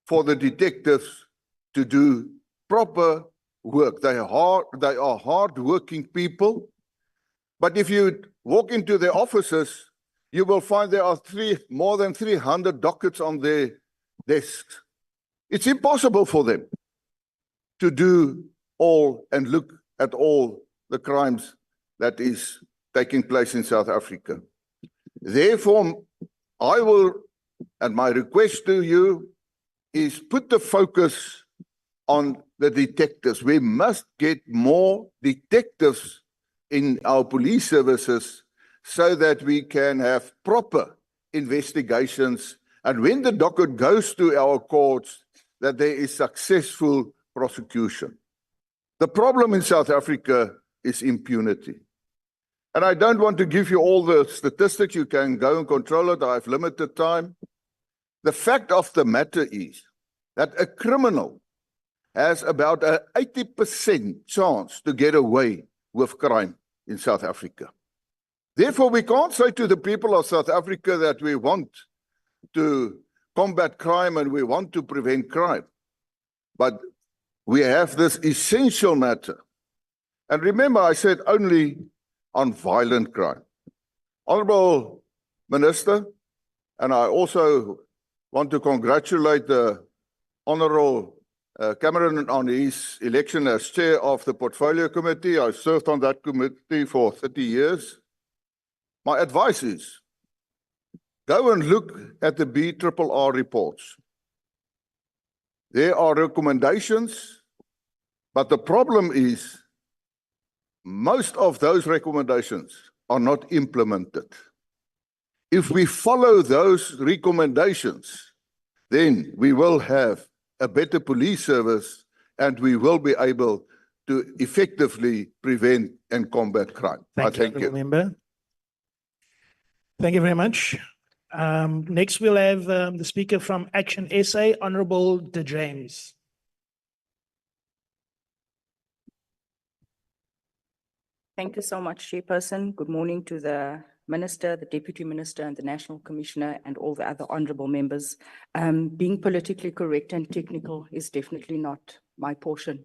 for the detectives to do proper work. They are hard-working people, but if you walk into their offices, you will find there are more than 300 dockets on their desks. It's impossible for them to do all and look at all the crimes that is taking place in South Africa. Therefore, I will, and my request to you is put the focus on the detectives. We must get more detectives in our police services so that we can have proper investigations, and when the docket goes to our courts, that there is successful prosecution. The problem in South Africa is impunity. And I don't want to give you all the statistics. You can go and control it. I have limited time. The fact of the matter is that a criminal has about an 80% chance to get away with crime in South Africa. Therefore, we can't say to the people of South Africa that we want to combat crime and we want to prevent crime. But we have this essential matter. And remember, I said only on violent crime. Honorable Minister, and I also want to congratulate the Honorable Cameron on his election as chair of the Portfolio Committee. I served on that committee for 30 years. My advice is, go and look at the BRRR reports. There are recommendations, but the problem is most of those recommendations are not implemented. If we follow those recommendations, then we will have a better police service and we will be able to effectively prevent and combat crime. Thank you. Member. Thank you very much. Next, we'll have the speaker from ActionSA, Honorable De James. Thank you so much, Chairperson. Good morning to the Minister, the Deputy Minister, and the National Commissioner, and all the other honourable members. Being politically correct and technical is definitely not my portion.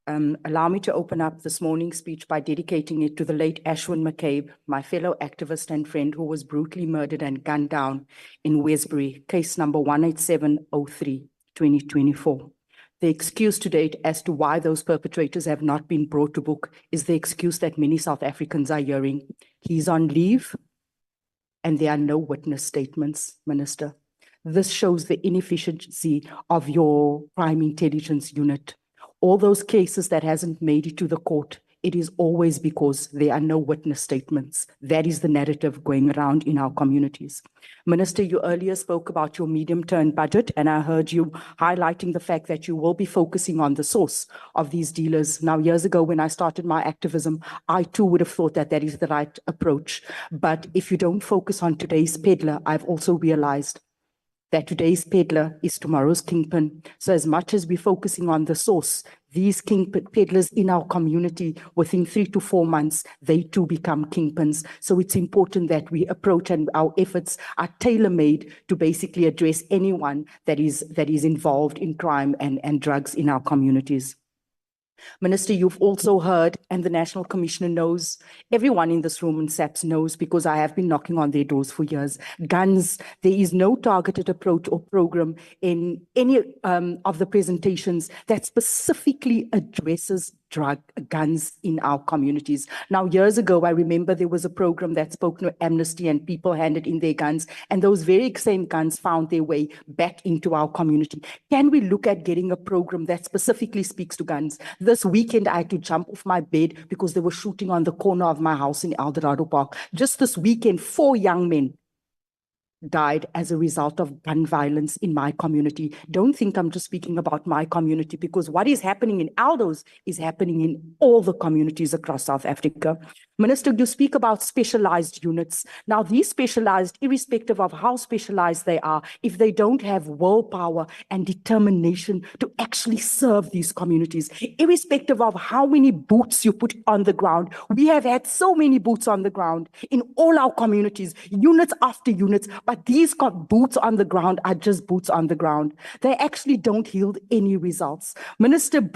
Allow me to open up this morning's speech by dedicating it to the late Ashwin McCabe, my fellow activist and friend who was brutally murdered and gunned down in Westbury, case number 18703/2024. The excuse to date as to why those perpetrators have not been brought to book is the excuse that many South Africans are hearing. He's on leave and there are no witness statements, Minister. This shows the inefficiency of your crime intelligence unit. All those cases that hasn't made it to the court, it is always because there are no witness statements. That is the narrative going around in our communities. Minister, you earlier spoke about your medium-term budget, and I heard you highlighting the fact that you will be focusing on the source of these dealers. Now, years ago, when I started my activism, I too would have thought that that is the right approach. But if you don't focus on today's peddler, I've also realized that today's peddler is tomorrow's kingpin. So as much as we're focusing on the source, these peddlers in our community, within 3 to 4 months, they too become kingpins. So it's important that we approach and our efforts are tailor-made to basically address anyone that is involved in crime and drugs in our communities. Minister, you've also heard, and the National Commissioner knows, everyone in this room in SAPS knows, because I have been knocking on their doors for years. Guns, there is no targeted approach or program in any of the presentations that specifically addresses guns in our communities. Now, years ago, I remember there was a program that spoke to amnesty and people handed in their guns, and those very same guns found their way back into our community. Can we look at getting a program that specifically speaks to guns? This weekend, I had to jump off my bed because they were shooting on the corner of my house in Eldorado Park. Just this weekend, 4 young men died as a result of gun violence in my community. Don't think I'm just speaking about my community, because what is happening in Aldos is happening in all the communities across South Africa. Minister, you speak about specialized units. Now, these specialized, irrespective of how specialized they are, if they don't have willpower and determination to actually serve these communities, irrespective of how many boots you put on the ground, we have had so many boots on the ground in all our communities, units after units, but these boots on the ground are just boots on the ground. They actually don't yield any results. Minister,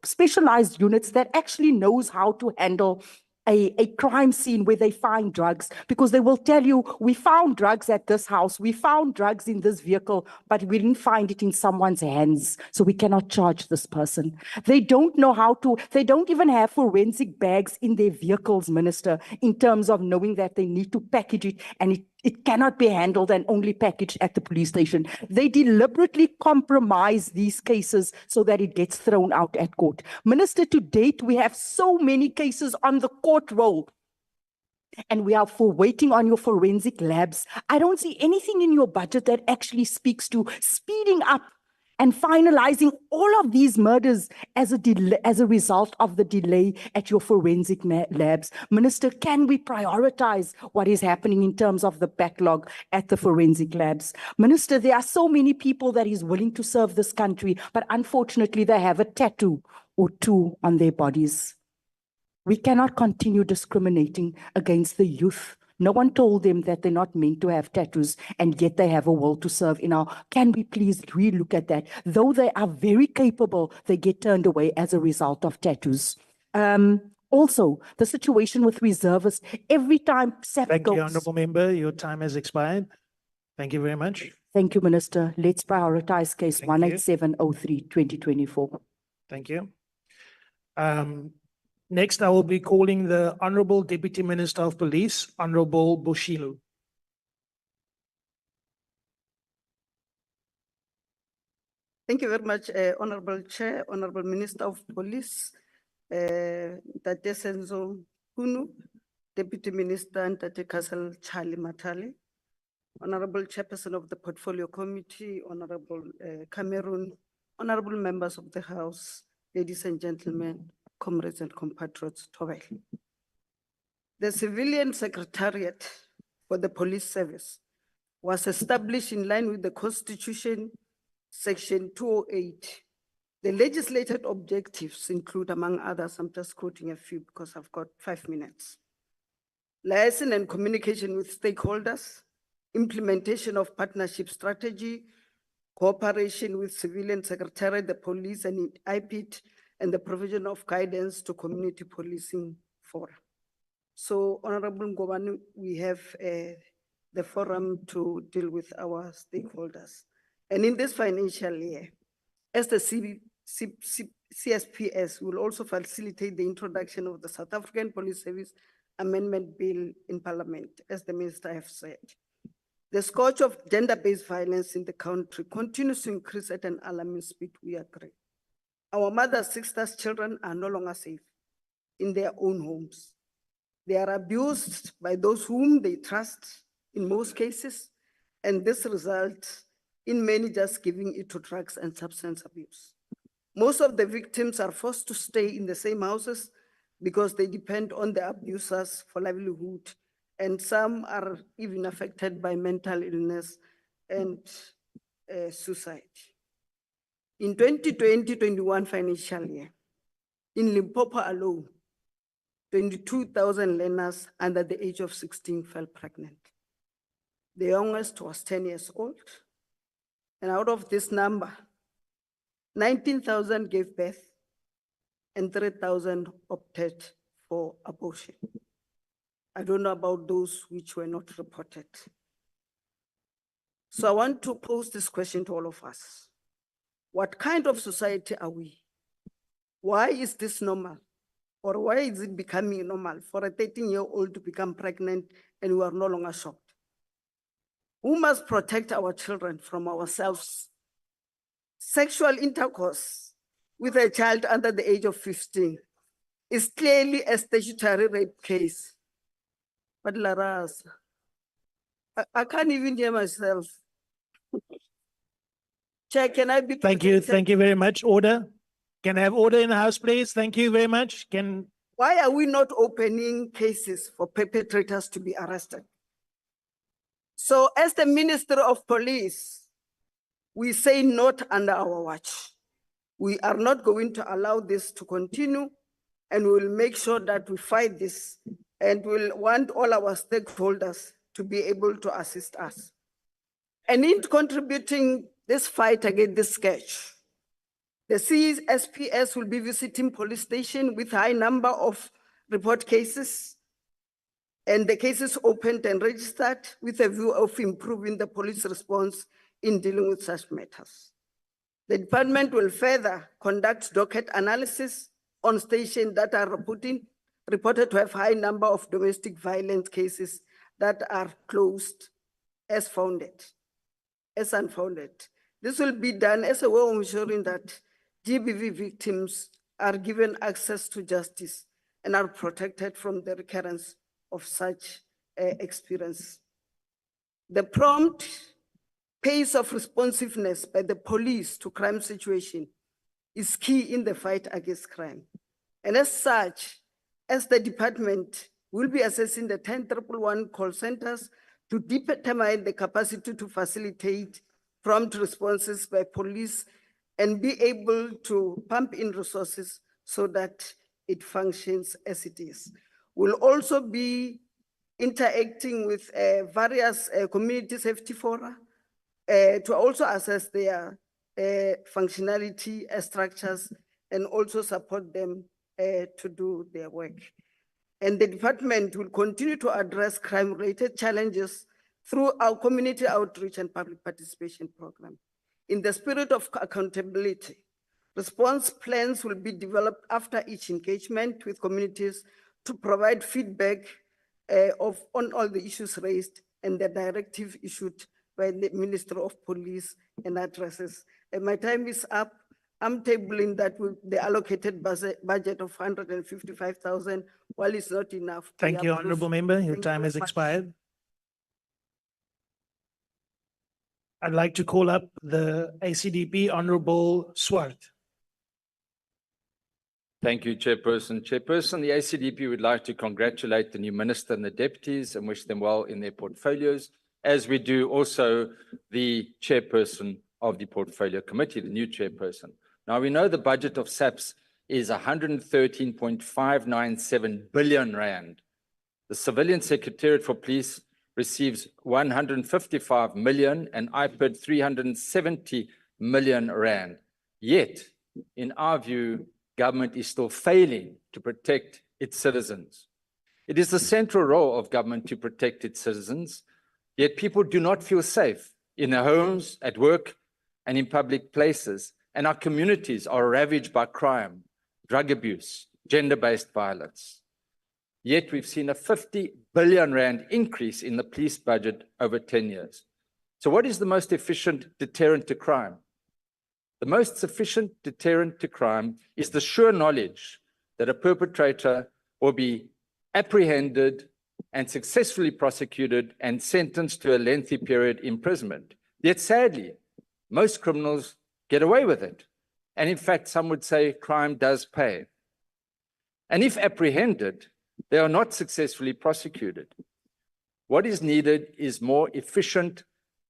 specialized units that actually knows how to handle a crime scene where they find drugs, because they will tell you, we found drugs at this house, we found drugs in this vehicle, but we didn't find it in someone's hands, so we cannot charge this person. They don't know how to, they don't even have forensic bags in their vehicles, Minister, in terms of knowing that they need to package it, and it cannot be handled and only packaged at the police station. They deliberately compromise these cases so that it gets thrown out at court. Minister, to date, we have so many cases on the court roll, and we are waiting on your forensic labs. I don't see anything in your budget that actually speaks to speeding up and finalizing all of these murders as a result of the delay at your forensic labs. Minister, can we prioritize what is happening in terms of the backlog at the forensic labs? Minister, there are so many people that is willing to serve this country, but unfortunately they have a tattoo or two on their bodies. We cannot continue discriminating against the youth. No one told them that they're not meant to have tattoos, and yet they have a will to serve in our. Can we please relook at that? Though they are very capable, they get turned away as a result of tattoos. Also, the situation with reservists, every time SAP Thank goes. you, Honourable Member. Your time has expired. Thank you very much. Thank you, Minister. Let's prioritize case Thank you. 18703/2024. Thank you. Next, I will be calling the Honourable Deputy Minister of Police, Honourable Bushilu. Thank you very much, Honorable Chair, Honorable Minister of Police, Tate Senzo Kunu, Deputy Minister, and Tate Castle Charlie Matali, Honorable Chairperson of the Portfolio Committee, Honorable Cameroon, Honorable Members of the House, ladies and gentlemen, comrades and compatriots, Tobel. The Civilian Secretariat for the Police Service was established in line with the Constitution, Section 208. The legislated objectives include, among others, I'm just quoting a few because I've got 5 minutes. Liaison and communication with stakeholders, implementation of partnership strategy, cooperation with Civilian Secretariat, the police and IPIT, and the provision of guidance to community policing fora. So Honorable Ngobane, we have the forum to deal with our stakeholders. And in this financial year, as the CSPS will also facilitate the introduction of the South African Police Service Amendment Bill in Parliament, as the Minister has said. The scourge of gender-based violence in the country continues to increase at an alarming speed, we agree. Our mothers, sisters, children are no longer safe in their own homes. They are abused by those whom they trust in most cases, and this results in many just giving it to drugs and substance abuse. Most of the victims are forced to stay in the same houses because they depend on the abusers for livelihood, and some are even affected by mental illness and suicide. In 2020-21 financial year, in Limpopo alone, 22,000 learners under the age of 16 fell pregnant. The youngest was 10 years old, and out of this number, 19,000 gave birth and 3,000 opted for abortion. I don't know about those which were not reported. So I want to pose this question to all of us. What kind of society are we? Why is this normal? Or why is it becoming normal for a 13-year-old to become pregnant and we are no longer shocked? Who must protect our children from ourselves? Sexual intercourse with a child under the age of 15 is clearly a statutory rape case. But Laras, I can't even hear myself. Chair, can I be? Thank you very much. Order. Can I have order in the House, please? Thank you very much. Why are we not opening cases for perpetrators to be arrested? So as the Minister of Police, we say not under our watch. We are not going to allow this to continue, and we will make sure that we fight this, and we'll want all our stakeholders to be able to assist us. And in contributing this fight against this scourge, the CSPS will be visiting police station with high number of report cases and the cases opened and registered with a view of improving the police response in dealing with such matters. The department will further conduct docket analysis on stations that are reported to have high number of domestic violence cases that are closed as unfounded. This will be done as a way of ensuring that GBV victims are given access to justice and are protected from the recurrence of such experience. The prompt pace of responsiveness by the police to crime situation is key in the fight against crime. And as such, as the department will be assessing the 10,111 call centers to determine the capacity to facilitate prompt responses by police and be able to pump in resources so that it functions as it is. We'll also be interacting with various community safety fora to also assess their functionality structures and also support them to do their work. And the department will continue to address crime-related challenges through our community outreach and public participation program. In the spirit of accountability, response plans will be developed after each engagement with communities to provide feedback on all the issues raised and the directive issued by the Minister of Police and addresses. And my time is up. I'm tabling that with the allocated budget of 155,000, while it's not enough. Thank you, Honorable Member. Your time has expired. I'd like to call up the ACDP, Honorable Swart. Thank you, Chairperson. Chairperson, the ACDP would like to congratulate the new minister and the deputies and wish them well in their portfolios, as we do also the chairperson of the portfolio committee, the new chairperson. Now, we know the budget of SAPS is 113.597 billion rand. The Civilian Secretariat for Police receives 155 million and IPID 370 million rand. Yet, in our view, government is still failing to protect its citizens. It is the central role of government to protect its citizens, yet people do not feel safe in their homes, at work, and in public places, and our communities are ravaged by crime, drug abuse, gender-based violence. Yet we've seen a 50 billion rand increase in the police budget over 10 years. So what is the most efficient deterrent to crime? The most sufficient deterrent to crime is the sure knowledge that a perpetrator will be apprehended and successfully prosecuted and sentenced to a lengthy period imprisonment. Yet sadly, most criminals get away with it. And in fact, some would say crime does pay. And if apprehended, they are not successfully prosecuted. What is needed is more efficient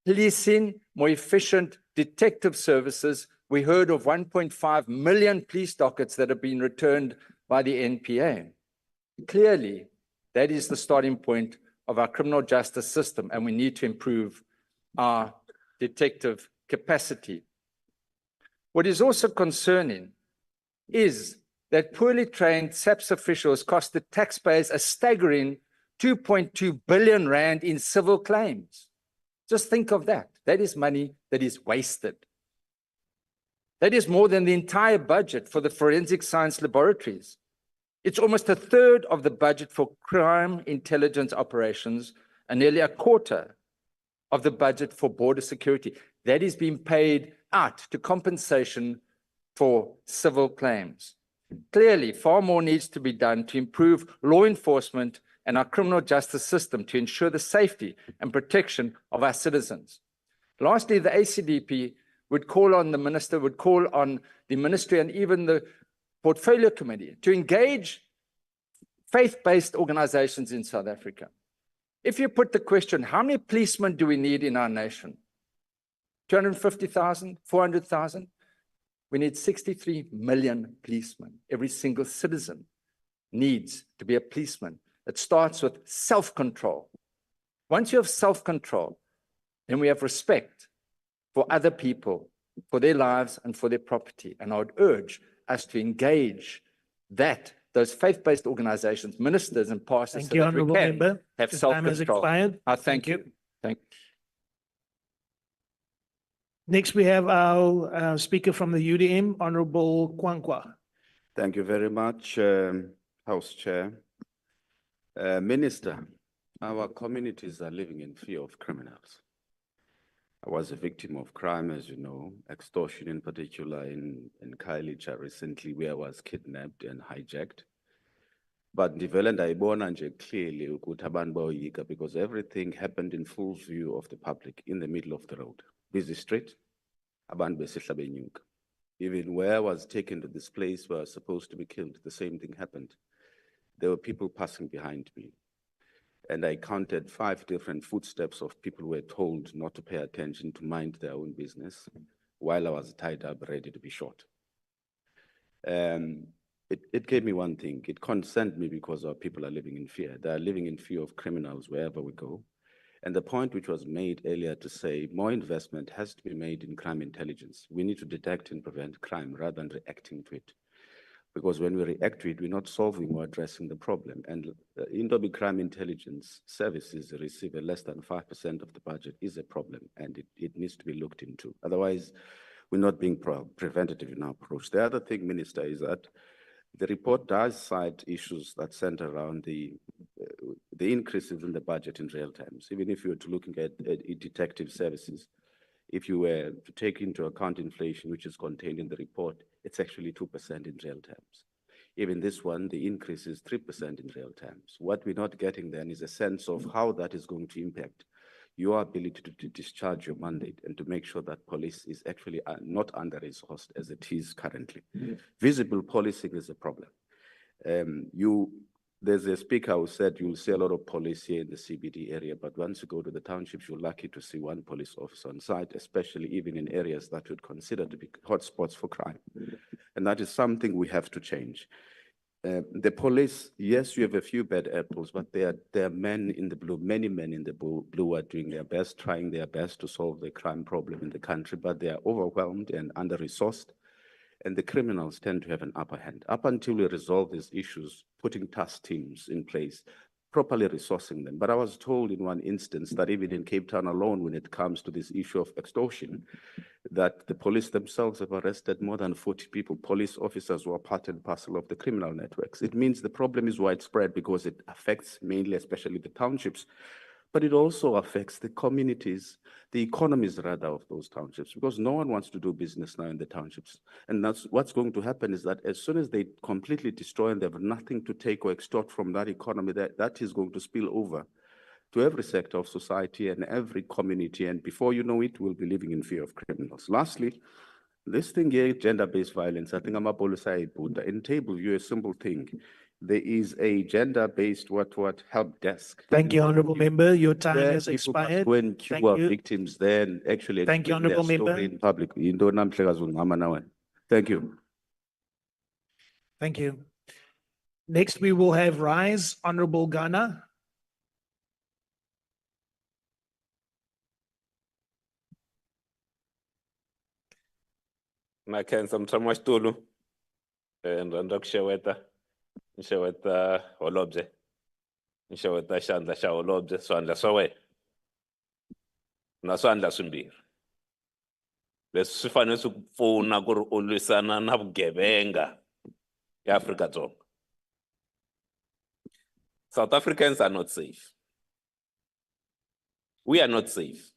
policing, more efficient detective services. We heard of 1.5 million police dockets that have been returned by the NPA. Clearly, that is the starting point of our criminal justice system, and we need to improve our detective capacity. What is also concerning is that poorly trained SAPS officials cost the taxpayers a staggering 2.2 billion rand in civil claims. Just think of that. That is money that is wasted. That is more than the entire budget for the forensic science laboratories. It's almost a third of the budget for crime intelligence operations and nearly a quarter of the budget for border security. That is being paid out to compensation for civil claims. Clearly, far more needs to be done to improve law enforcement and our criminal justice system to ensure the safety and protection of our citizens. Lastly, the ACDP would call on the minister, would call on the ministry and even the portfolio committee to engage faith-based organizations in South Africa. If you put the question, how many policemen do we need in our nation? 250,000, 400,000? We need 63 million policemen. Every single citizen needs to be a policeman. It starts with self-control. Once you have self-control, then we have respect for other people, for their lives and for their property. And I would urge us to engage those faith-based organizations, ministers and pastors, so that we can have self-control. Thank you. Thank you. Next, we have our speaker from the UDM, Honorable Kwankwa. Thank you very much, House Chair. Minister, our communities are living in fear of criminals. I was a victim of crime, as you know, extortion in particular in Khayelitsha recently, where I was kidnapped and hijacked. But clearly because everything happened in full view of the public in the middle of the road. Busy street, even where I was taken to this place where I was supposed to be killed, the same thing happened. There were people passing behind me. And I counted 5 different footsteps of people who were told not to pay attention, to mind their own business, while I was tied up, ready to be shot. It gave me one thing. It concerned me because our people are living in fear. They are living in fear of criminals wherever we go. And the point which was made earlier to say more investment has to be made in crime intelligence. We need to detect and prevent crime rather than reacting to it. Because when we react to it, we're not solving or addressing the problem. And Indobi Crime Intelligence Services receive less than 5% of the budget is a problem, and it needs to be looked into. Otherwise, we're not being preventative in our approach. The other thing, Minister, is that the report does cite issues that center around the increases in the budget in real terms. Even if you were to looking at detective services, if you were to take into account inflation, which is contained in the report, it's actually 2% in real terms. Even this one, the increase is 3% in real terms. What we're not getting then is a sense of how that is going to impact your ability to discharge your mandate and to make sure that police is actually not under-resourced as it is currently. Visible policing is a problem. There's a speaker who said you'll see a lot of police here in the CBD area, but once you go to the townships, you're lucky to see 1 police officer on site, especially even in areas that would consider to be hotspots for crime. And that is something we have to change. The police, yes, you have a few bad apples, but there are men in the blue, many men in the blue are doing their best, trying their best to solve the crime problem in the country, but they are overwhelmed and under-resourced. and the criminals tend to have an upper hand. Up until we resolve these issues, putting task teams in place, properly resourcing them. But I was told in one instance that even in Cape Town alone, when it comes to this issue of extortion, that the police themselves have arrested more than 40 people, police officers who are part and parcel of the criminal networks. It means the problem is widespread because it affects mainly, especially the townships, but it also affects the communities, the economies rather of those townships, because no one wants to do business now in the townships. And that's what's going to happen is that as soon as they completely destroy and they have nothing to take or extort from that economy, that is going to spill over to every sector of society and every community. And before you know it, we'll be living in fear of criminals. Lastly, this thing here, gender-based violence, I think I'm a policy, but in table view, a simple thing. There is a gender-based help desk. Thank you, Honorable Member. Your time Where has people must expired. go and Thank queue you. victims then actually Thank you, explain their Honorable story Member. in public. Thank you. Thank you. Next, we will have rise Honorable Ghana. Nakhensa mtshami wa xitulu ni rhandza ku xeweta holobye ni xeweta xandla xa holobye swandla swa wena na swandla swimbirhi leswi swi fanele swi ku pfuna ku ri u lwisana na vugevenga eAfrika-Dzonga. South Africans are not safe. We are not safe.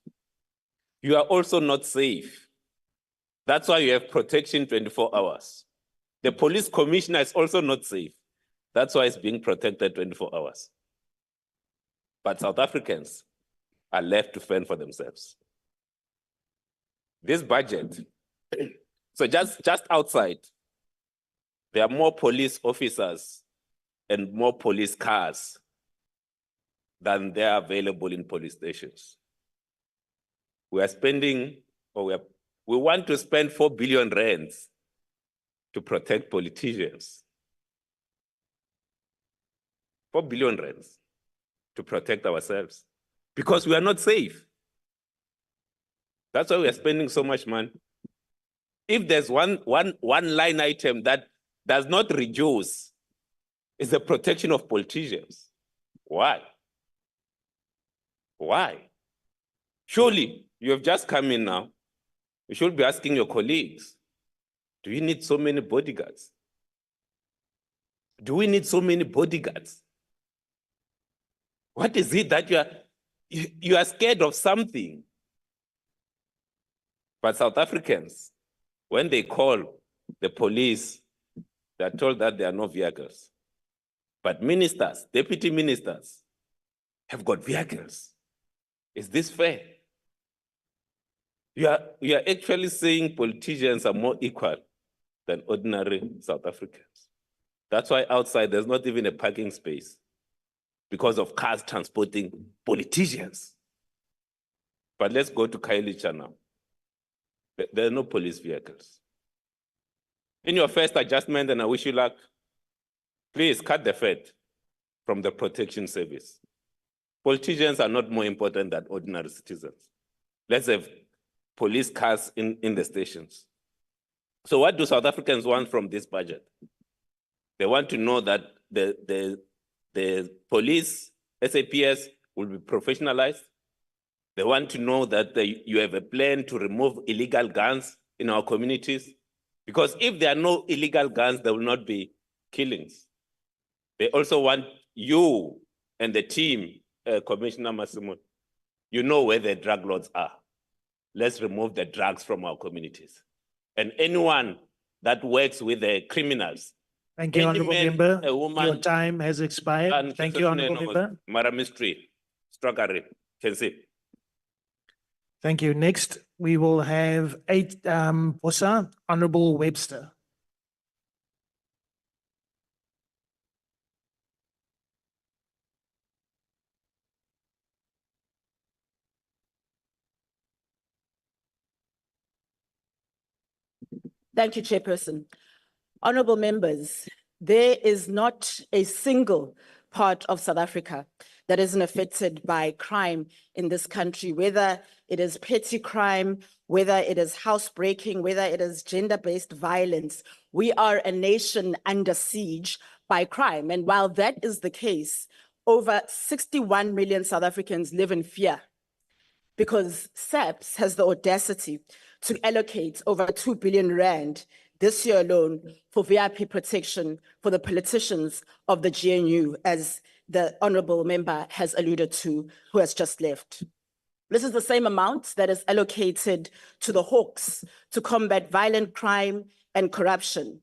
You are also not safe. That's why you have protection 24 hours. The police commissioner is also not safe. That's why it's being protected 24 hours. But South Africans are left to fend for themselves. This budget, so just outside, there are more police officers and more police cars than there are available in police stations. We are spending, we want to spend 4 billion rands to protect politicians. 4 billion rands to protect ourselves because we are not safe. That's why we are spending so much money. If there's one line item that does not reduce, it's the protection of politicians. Why? Why? Surely you have just come in now. You should be asking your colleagues, do you need so many bodyguards? Do we need so many bodyguards? What is it that you are scared of something? But South Africans, when they call the police, they are told that there are no vehicles. But ministers, deputy ministers, have got vehicles. Is this fair? You are actually saying politicians are more equal than ordinary South Africans. That's why outside there's not even a parking space because of cars transporting politicians. But let's go to Khayelitsha now. There are no police vehicles. In your first adjustment, and I wish you luck, please cut the fat from the protection service. Politicians are not more important than ordinary citizens. Let's have police cars in the stations. So what do South Africans want from this budget? They want to know that the police, SAPS, will be professionalized. They want to know that you have a plan to remove illegal guns in our communities. Because if there are no illegal guns, there will not be killings. They also want you and the team, Commissioner Massimo, you know where the drug lords are. Let's remove the drugs from our communities. And anyone that works with the criminals. Thank you, Honorable Member. A woman, your time has expired. Thank you, Honorable Member. Mara Mystery, Struggling, can see. Thank you. Next, we will have Bosa, Honorable Webster. Thank you, Chairperson. Honorable members, there is not a single part of South Africa that isn't affected by crime in this country, whether it is petty crime, whether it is housebreaking, whether it is gender-based violence. We are a nation under siege by crime. And while that is the case, over 61 million South Africans live in fear because SAPS has the audacity to allocate over 2 billion rand this year alone for VIP protection for the politicians of the GNU, as the honorable member has alluded to, who has just left. This is the same amount that is allocated to the Hawks to combat violent crime and corruption.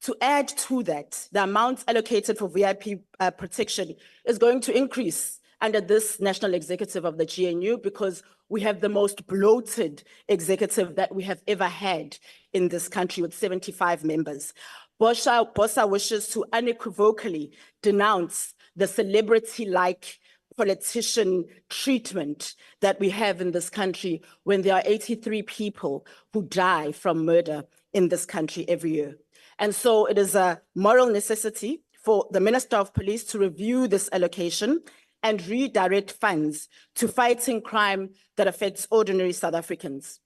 To add to that, the amount allocated for VIP protection is going to increase under this national executive of the GNU because we have the most bloated executive that we have ever had in this country with 75 members. Bosa wishes to unequivocally denounce the celebrity-like politician treatment that we have in this country when there are 83 people who die from murder in this country every year. And so it is a moral necessity for the Minister of Police to review this allocation and redirect funds to fighting crime that affects ordinary South Africans.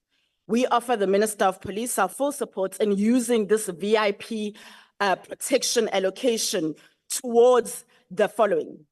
We offer the Minister of Police our full support in using this VIP protection allocation towards the following: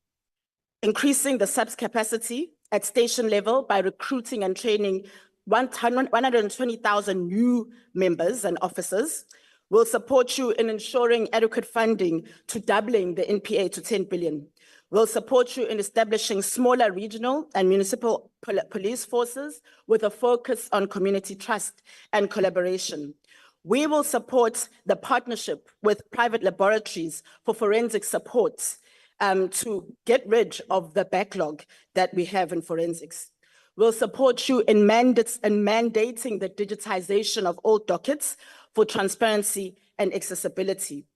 increasing the SAPS capacity at station level by recruiting and training 120,000 new members and officers. We'll support you in ensuring adequate funding to doubling the NPA to 10 billion. We'll support you in establishing smaller regional and municipal police forces with a focus on community trust and collaboration. We will support the partnership with private laboratories for forensic support to get rid of the backlog that we have in forensics. We'll support you in mandating the digitization of all dockets for transparency and accessibility.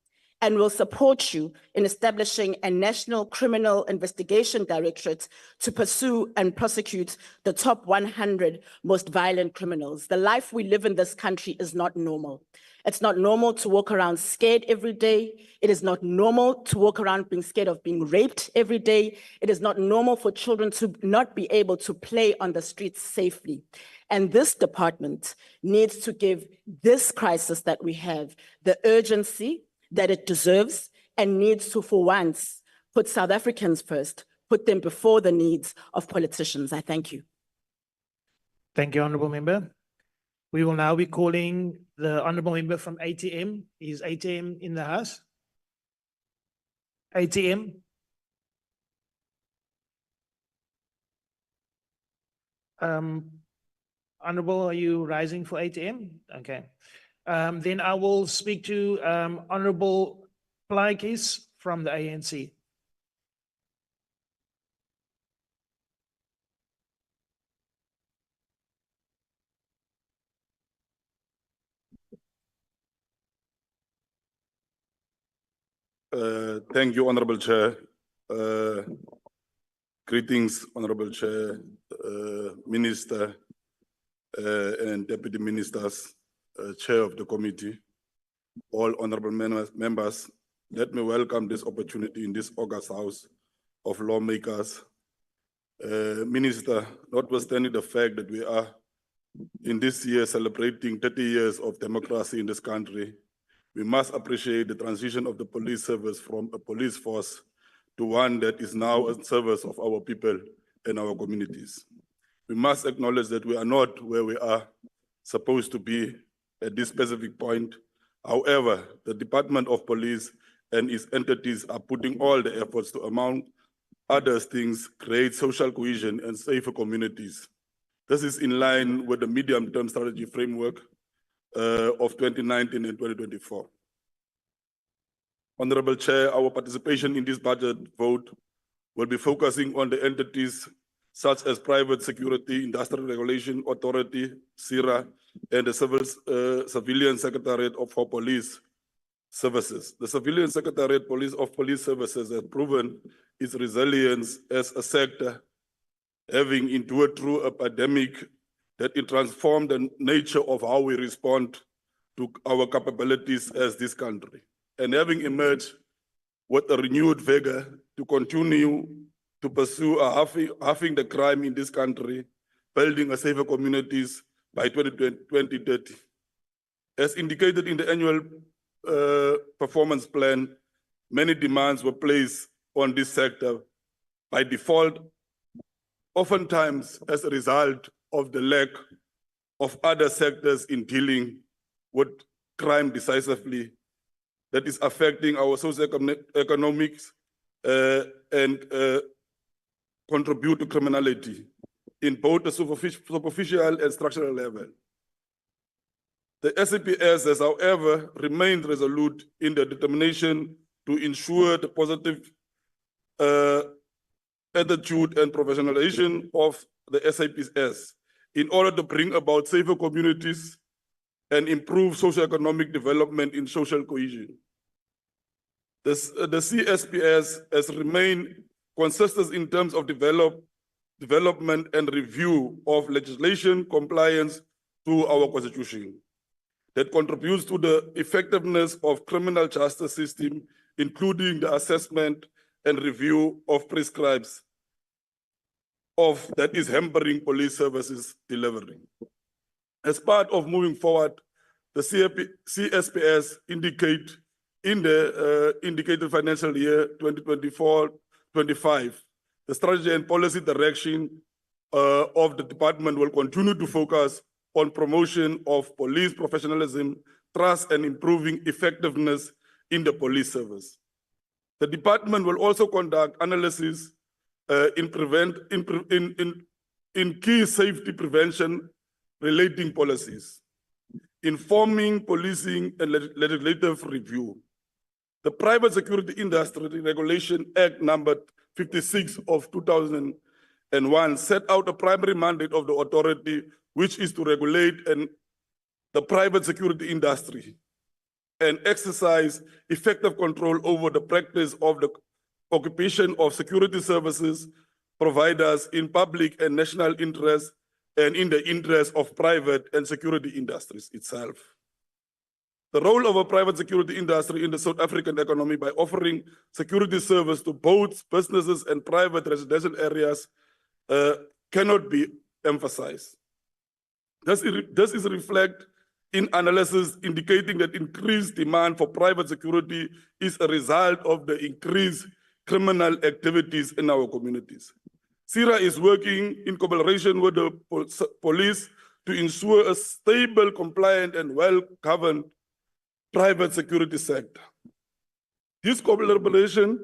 And we'll support you in establishing a National Criminal Investigation Directorate to pursue and prosecute the top 100 most violent criminals. The life we live in this country is not normal. It's not normal to walk around scared every day. It is not normal to walk around being scared of being raped every day. It is not normal for children to not be able to play on the streets safely. And this department needs to give this crisis that we have the urgency that it deserves and needs to, for once, put South Africans first, put them before the needs of politicians. I thank you. Thank you, Honourable Member. We will now be calling the Honourable Member from ATM. Is ATM in the house? ATM? Honourable, are you rising for ATM? Okay. Then I will speak to Honourable Plaatjes from the ANC. Thank you, Honorable Chair. Greetings, Honorable Chair, Minister, and Deputy Ministers, Chair of the committee, all honorable members. Let me welcome this opportunity in this August House of Lawmakers. Minister, notwithstanding the fact that we are in this year celebrating 30 years of democracy in this country, we must appreciate the transition of the police service from a police force to one that is now in service of our people and our communities. We must acknowledge that we are not where we are supposed to be at this specific point. However, the Department of Police and its entities are putting all the efforts to, among other things, create social cohesion and safer communities. This is in line with the medium-term strategy framework of 2019 and 2024. Honorable Chair, our participation in this budget vote will be focusing on the entities such as Private Security Industrial Regulation Authority, CIRA, and the Civilian Secretariat for Police Services. The Civilian Secretariat of Police Services has proven its resilience as a sector, having endured through a pandemic that it transformed the nature of how we respond to our capabilities as this country, and having emerged with a renewed vigor to continue to pursue halving the crime in this country, building a safer communities by 2030. As indicated in the annual performance plan, many demands were placed on this sector by default, oftentimes as a result of the lack of other sectors in dealing with crime decisively that is affecting our socioeconomics and contribute to criminality in both the superficial and structural level. The SAPS has, however, remained resolute in their determination to ensure the positive attitude and professionalization of the SAPS in order to bring about safer communities and improve socioeconomic development in social cohesion. The CSPS has remained consistent in terms of development and review of legislation compliance to our constitution that contributes to the effectiveness of criminal justice system, including the assessment and review of prescribes of that is hampering police services delivery. As part of moving forward, the CSPS indicate in the indicated financial year 2024-25, the strategy and policy direction of the department will continue to focus on promotion of police professionalism, trust, and improving effectiveness in the police service. The department will also conduct analysis in key safety prevention relating policies, informing policing and legislative review. The Private Security Industry Regulation Act number 56 of 2001 set out a primary mandate of the authority, which is to regulate the private security industry and exercise effective control over the practice of the occupation of security services providers in public and national interest and in the interest of private and security industries itself. The role of a private security industry in the South African economy by offering security service to both businesses and private residential areas cannot be emphasized. This is reflected in analysis indicating that increased demand for private security is a result of the increased criminal activities in our communities. CIRA is working in collaboration with the police to ensure a stable, compliant, and well-governed private security sector. This collaboration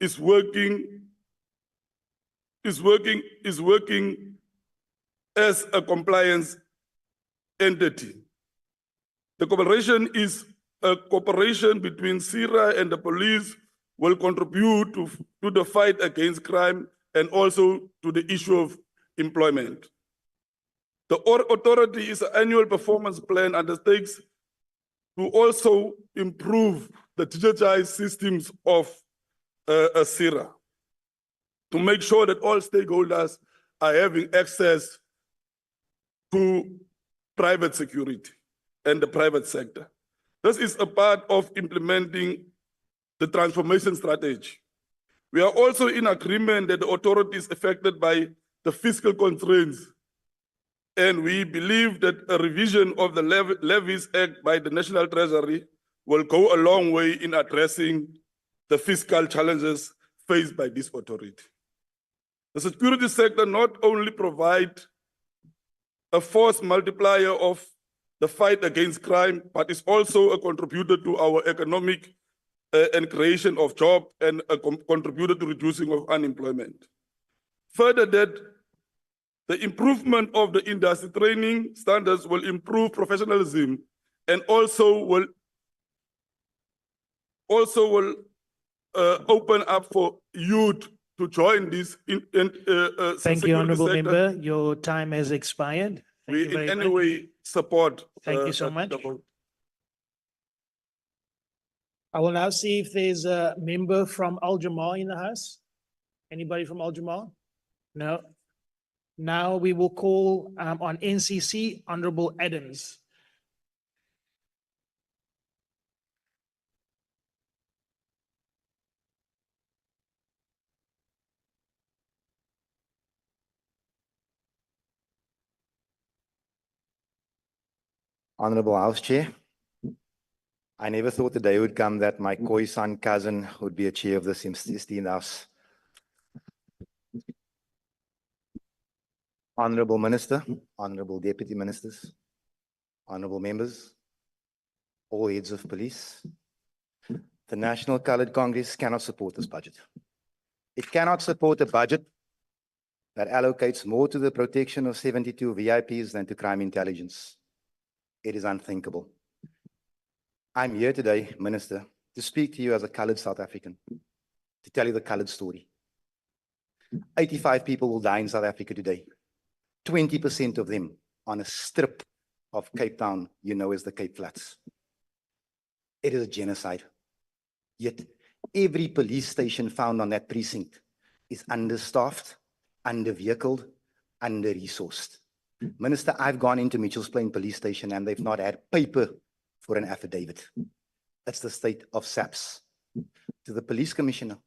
is working as a compliance entity. The collaboration is a cooperation between CIRA and the police will contribute to the fight against crime and also to the issue of employment. The authority's annual performance plan undertakes to also improve the digitized systems of CIRA to make sure that all stakeholders are having access to private security and the private sector. This is a part of implementing the transformation strategy. We are also in agreement that the authority is affected by the fiscal constraints, and we believe that a revision of the Levies Act by the National Treasury will go a long way in addressing the fiscal challenges faced by this authority. The security sector not only provides a force multiplier of the fight against crime, but is also a contributor to our economic and creation of jobs and a contributor to reducing of unemployment. Further, that the improvement of the industry training standards will improve professionalism and also will open up for youth to join this. Thank you, Honourable Member. Your time has expired. Thank you We very in any much. way support. Thank you so the much. vote. I will now see if there's a member from Al Jamal in the house. Anybody from Al Jamal? No. Now we will call on NCC, Honourable Adams. Honorable House Chair, I never thought the day would come that my Khoisan cousin would be a chair of this esteemed House. Honorable Minister, Honorable Deputy Ministers, Honorable Members, all heads of police, the National Coloured Congress cannot support this budget. It cannot support a budget that allocates more to the protection of 72 VIPs than to crime intelligence. It is unthinkable. I'm here today, Minister, to speak to you as a coloured South African, to tell you the coloured story. 85 people will die in South Africa today. 20% of them on a strip of Cape Town, you know, as the Cape Flats. It is a genocide. Yet every police station found on that precinct is understaffed, under-vehicled, under-resourced. Minister, I've gone into Mitchell's Plain Police Station and they've not had paper for an affidavit. That's the state of SAPS. To the police commissioner,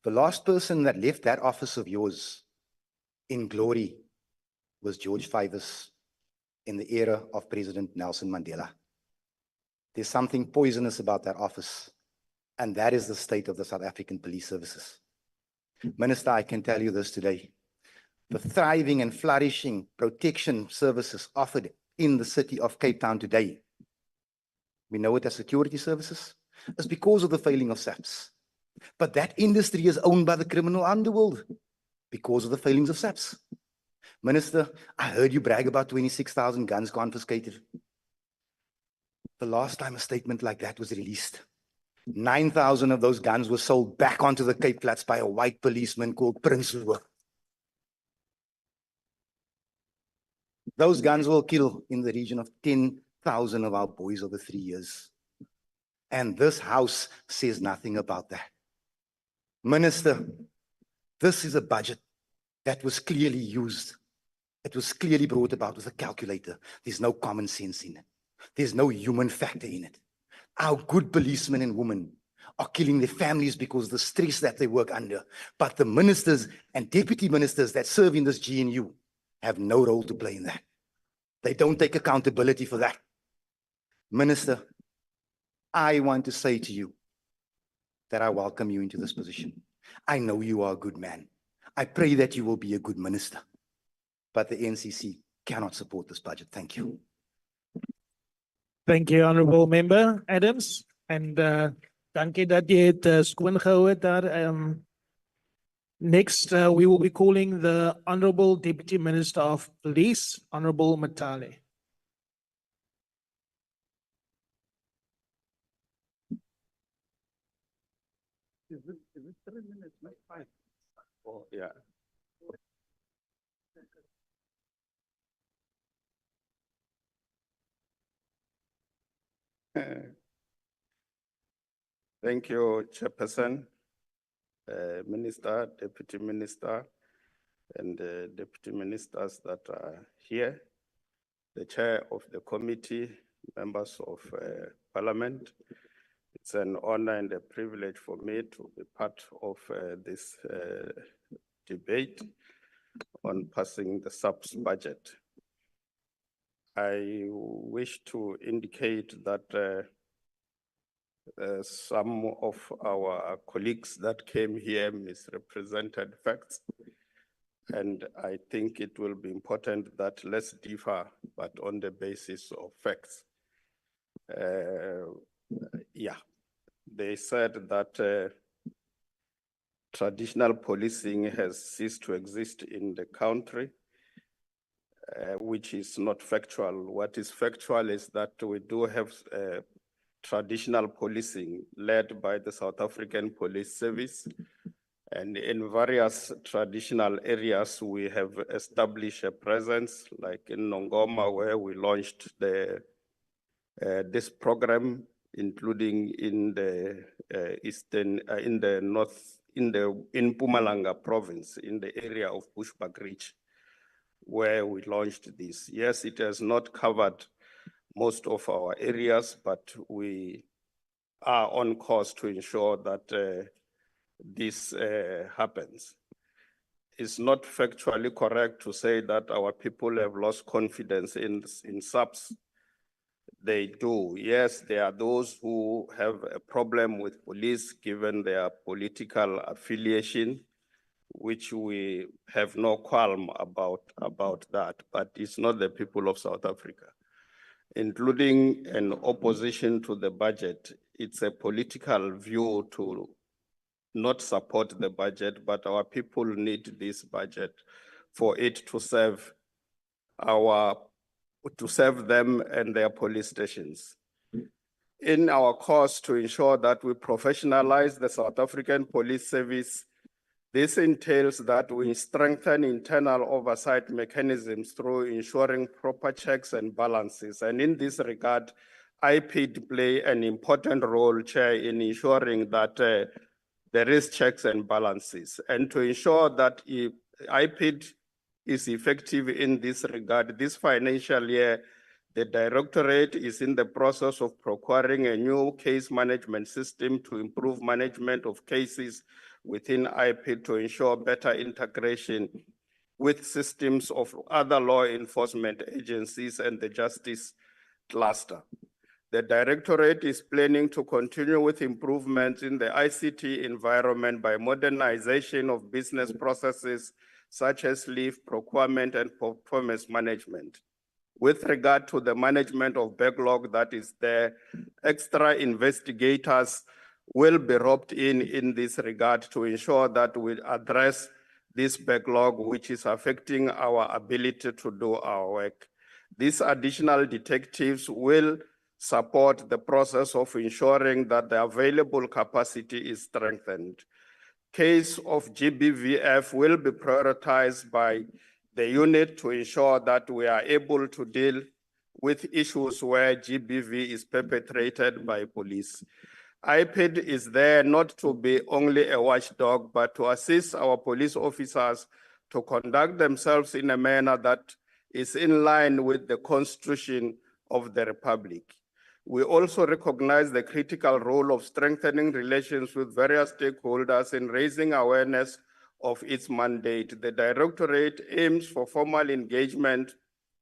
the last person that left that office of yours in glory was George Fivers in the era of President Nelson Mandela. There's something poisonous about that office, and that is the state of the South African police services. Minister, I can tell you this today. The thriving and flourishing protection services offered in the city of Cape Town today, we know it as security services, is because of the failing of SAPS. But that industry is owned by the criminal underworld because of the failings of SAPS. Minister, I heard you brag about 26,000 guns confiscated. The last time a statement like that was released, 9,000 of those guns were sold back onto the Cape Flats by a white policeman called Prince Lua. Those guns will kill in the region of 10,000 of our boys over 3 years. And this House says nothing about that. Minister, this is a budget that was clearly used. It was clearly brought about with a calculator. There's no common sense in it. There's no human factor in it. Our good policemen and women are killing their families because of the stress that they work under. But the ministers and deputy ministers that serve in this GNU have no role to play in that. They don't take accountability for that. Minister, I want to say to you that I welcome you into this position. I know you are a good man. I pray that you will be a good minister. But the NCC cannot support this budget. Thank you. Thank you, Honorable Member Adams. And dankie dat jy het skoon gehou het daar. Next, we will be calling the Honorable Deputy Minister of Police, Honorable Matale. Is it 3 minutes, not 5? Oh, yeah. Thank you, Chairperson, Minister, Deputy Minister, and Deputy Ministers that are here, the Chair of the Committee, members of Parliament. It's an honor and a privilege for me to be part of this debate on passing the SAPS budget. I wish to indicate that some of our colleagues that came here misrepresented facts. And I think it will be important that let's differ, but on the basis of facts. Yeah, they said that traditional policing has ceased to exist in the country, which is not factual. What is factual is that we do have traditional policing led by the South African Police Service. And in various traditional areas, we have established a presence, like in Nongoma, where we launched this program, including in the in Mpumalanga province, in the area of Bushbuck Ridge, where we launched this. Yes, it has not covered most of our areas, but we are on course to ensure that this happens. It's not factually correct to say that our people have lost confidence in SAPS. they do. Yes, there are those who have a problem with police given their political affiliation, which we have no qualm about that, but it's not the people of South Africa, including an opposition to the budget. It's a political view to not support the budget, but our people need this budget for it to serve them and their police stations. In our course to ensure that we professionalize the South African Police Service, this entails that we strengthen internal oversight mechanisms through ensuring proper checks and balances. And in this regard, IPID play an important role, Chair, in ensuring that there is checks and balances. And to ensure that if IPID is effective in this regard, this financial year, the Directorate is in the process of procuring a new case management system to improve management of cases within IPID to ensure better integration with systems of other law enforcement agencies and the justice cluster. The Directorate is planning to continue with improvements in the ICT environment by modernization of business processes such as leave procurement and performance management. With regard to the management of backlog that is there, extra investigators will be roped in this regard to ensure that we address this backlog, which is affecting our ability to do our work. These additional detectives will support the process of ensuring that the available capacity is strengthened. Case of GBVF will be prioritized by the unit to ensure that we are able to deal with issues where GBV is perpetrated by police. IPID is there not to be only a watchdog, but to assist our police officers to conduct themselves in a manner that is in line with the Constitution of the Republic. We also recognize the critical role of strengthening relations with various stakeholders in raising awareness of its mandate. The Directorate aims for formal engagement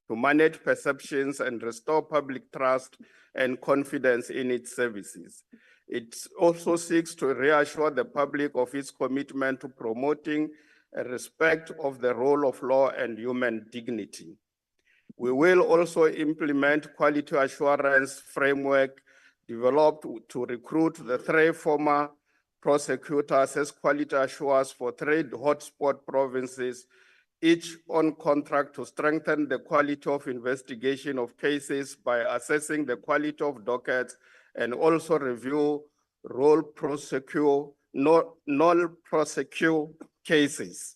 to manage perceptions and restore public trust and confidence in its services. It also seeks to reassure the public of its commitment to promoting a respect of the rule of law and human dignity. We will also implement quality assurance framework developed to recruit the 3 former prosecutors as quality assurers for 3 hotspot provinces, each on contract to strengthen the quality of investigation of cases by assessing the quality of dockets and also review non-prosecute cases.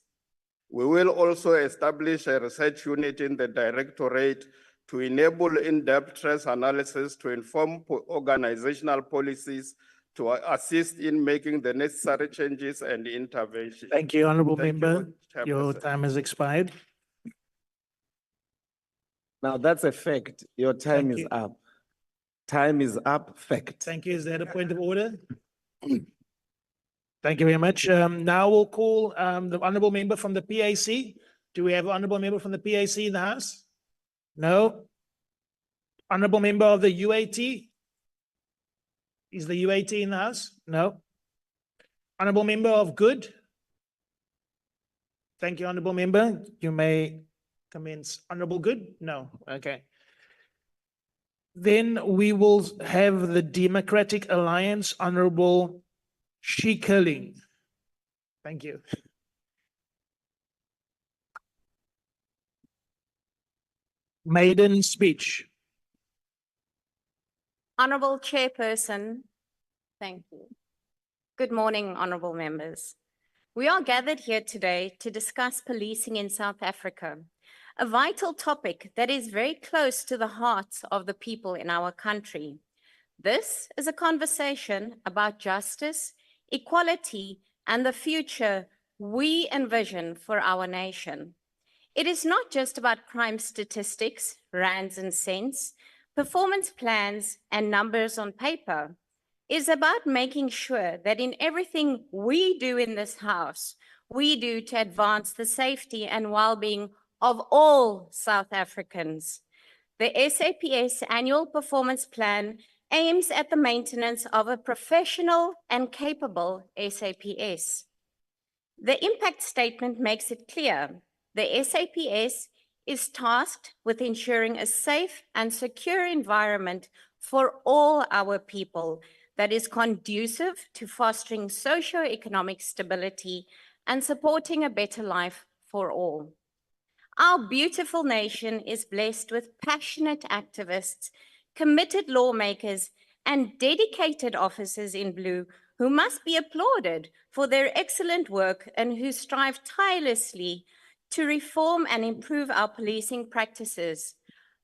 We will also establish a research unit in the Directorate to enable in-depth stress analysis to inform organizational policies to assist in making the necessary changes and interventions. Thank you, Honorable Thank Member. you, Your Chairperson. time has expired. Now, that's a fact. Your time Thank is you. up. Time is up, fact. Thank you. Is that a point of order? Thank you very much. Now we'll call the honorable member from the PAC. Do we have an honorable member from the PAC in the House? No. Honorable member of the UAT? Is the UAT in the House? No. Honorable member of Good? Thank you, honorable member. You may commence. Honorable Good? No. Okay. Then we will have the Democratic Alliance, Honorable Shikeling. Thank you. Maiden speech. Honorable Chairperson, thank you. Good morning, honorable members. We are gathered here today to discuss policing in South Africa, a vital topic that is very close to the hearts of the people in our country. This is a conversation about justice, equality, and the future we envision for our nation. It is not just about crime statistics, rands and cents, performance plans, and numbers on paper. It is about making sure that in everything we do in this house, we do to advance the safety and well-being of all South Africans. the SAPS Annual Performance Plan aims at the maintenance of a professional and capable SAPS. The impact statement makes it clear the SAPS is tasked with ensuring a safe and secure environment for all our people that is conducive to fostering socio-economic stability and supporting a better life for all. Our beautiful nation is blessed with passionate activists, committed lawmakers, and dedicated officers in blue who must be applauded for their excellent work and who strive tirelessly to reform and improve our policing practices.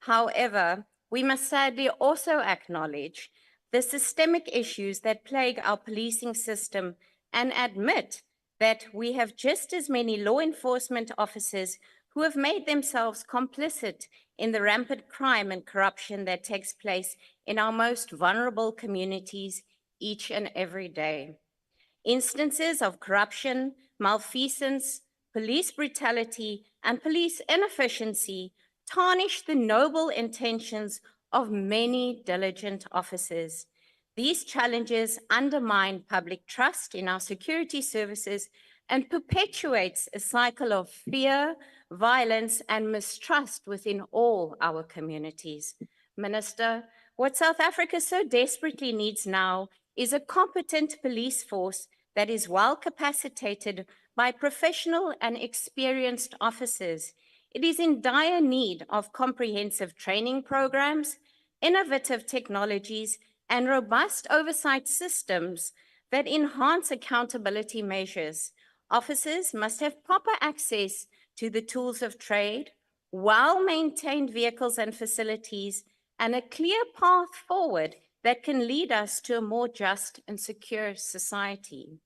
However, we must sadly also acknowledge the systemic issues that plague our policing system and admit that we have just as many law enforcement officers who have made themselves complicit in the rampant crime and corruption that takes place in our most vulnerable communities each and every day. Instances of corruption, malfeasance, police brutality, and police inefficiency tarnish the noble intentions of many diligent officers. These challenges undermine public trust in our security services and perpetuates a cycle of fear, violence, and mistrust within all our communities. Minister, what South Africa so desperately needs now is a competent police force that is well capacitated by professional and experienced officers. It is in dire need of comprehensive training programs, innovative technologies, and robust oversight systems that enhance accountability measures. Officers must have proper access to the tools of trade, well-maintained vehicles and facilities, and a clear path forward that can lead us to a more just and secure society.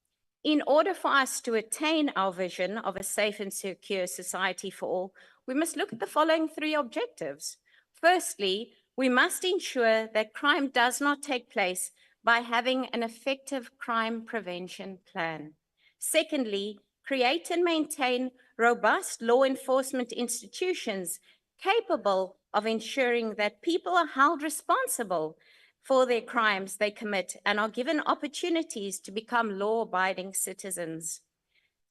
In order for us to attain our vision of a safe and secure society for all, we must look at the following three objectives. Firstly, we must ensure that crime does not take place by having an effective crime prevention plan. Secondly, create and maintain robust law enforcement institutions capable of ensuring that people are held responsible for their crimes they commit and are given opportunities to become law-abiding citizens.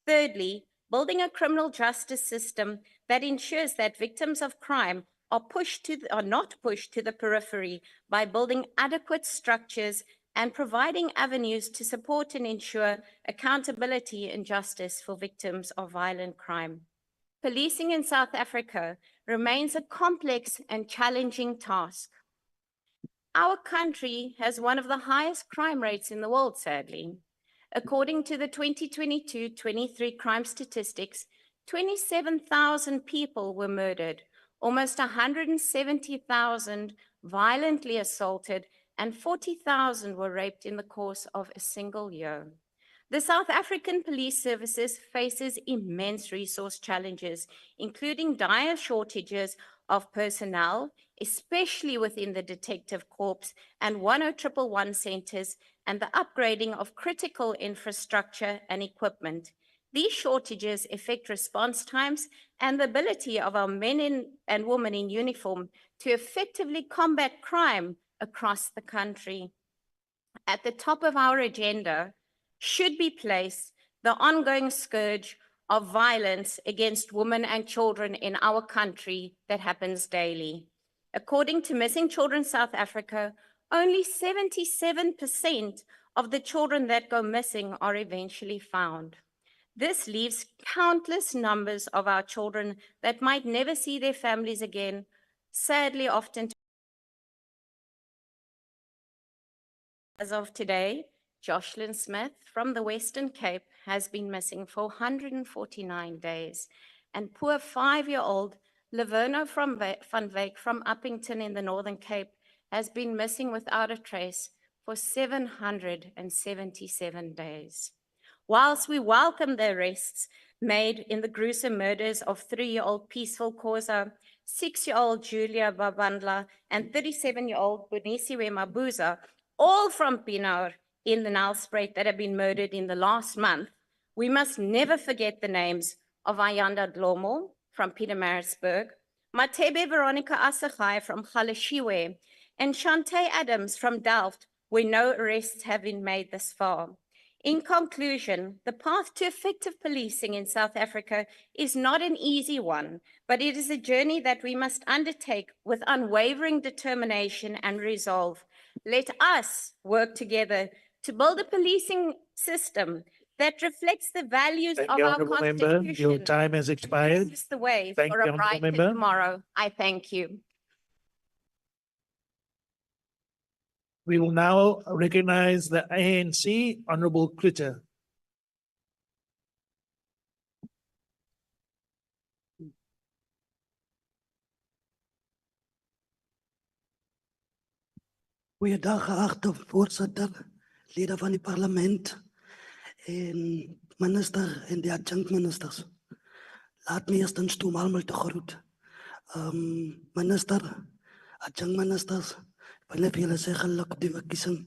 Thirdly, building a criminal justice system that ensures that victims of crime are not pushed to the periphery by building adequate structures and providing avenues to support and ensure accountability and justice for victims of violent crime. Policing in South Africa remains a complex and challenging task. Our country has one of the highest crime rates in the world, sadly. According to the 2022-23 crime statistics, 27,000 people were murdered, almost 170,000 violently assaulted, and 40,000 were raped in the course of a single year. The South African Police Services faces immense resource challenges, including dire shortages of personnel, especially within the Detective Corps and 10111 centers, and the upgrading of critical infrastructure and equipment. These shortages affect response times and the ability of our men and women in uniform to effectively combat crime across the country. At the top of our agenda should be placed the ongoing scourge of violence against women and children in our country that happens daily. According to Missing Children South Africa, only 77% of the children that go missing are eventually found. This leaves countless numbers of our children that might never see their families again, sadly often. As of today, Jocelyn Smith from the Western Cape has been missing for 149 days, and poor 5-year-old Laverno van Wyk from Uppington in the Northern Cape has been missing without a trace for 777 days. Whilst we welcome the arrests made in the gruesome murders of 3-year-old Peaceful Khoza, 6-year-old Julia Babandla, and 37-year-old Bonisiwe Mabuza, all from Pienaar in the Nelspruit that have been murdered in the last month, we must never forget the names of Ayanda Dlomo from Pietermaritzburg, Matebe Veronica Asagai from Khalashiwe, and Shantae Adams from Delft, where no arrests have been made thus far. In conclusion, the path to effective policing in South Africa is not an easy one, but it is a journey that we must undertake with unwavering determination and resolve. Let us work together to build a policing system that reflects the values Thank of you, our Honourable Member. Constitution. Your time has expired. This is the way Thank for you, a Honourable brighter Member. tomorrow. I thank you. We will now recognize the ANC, Honourable Critter. Goeiedag, geachte voorzitter, leden van het parlement en minister en de adjunct ministers. Laat me eerstens toe om allemaal te groeten. Minister, adjunct ministers, ik wil net vir julle sê geluk op die verkiesing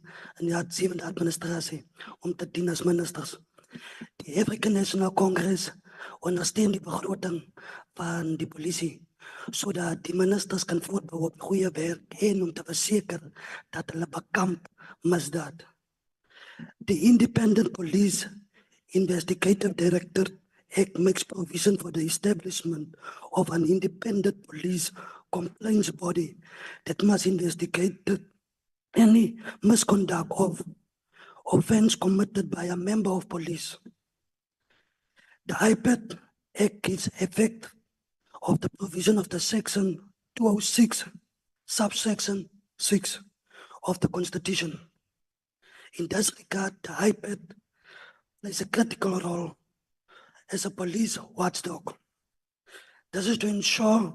in die 7de administrasie om te dien as ministers. Die African National Congress ondersteun die begroting van die polisie, zodat die ministers kan voortbouw op goede werk en om te verzekeren dat hulle bekamp misdaad. The Independent Police Investigative Directorate Act makes provision for the establishment of an independent police complaints body that must investigate any misconduct of offense committed by a member of police. The IPAD Act gives effect of the provision of the section 206, subsection 6 of the Constitution. In this regard, the IPAD plays a critical role as a police watchdog. This is to ensure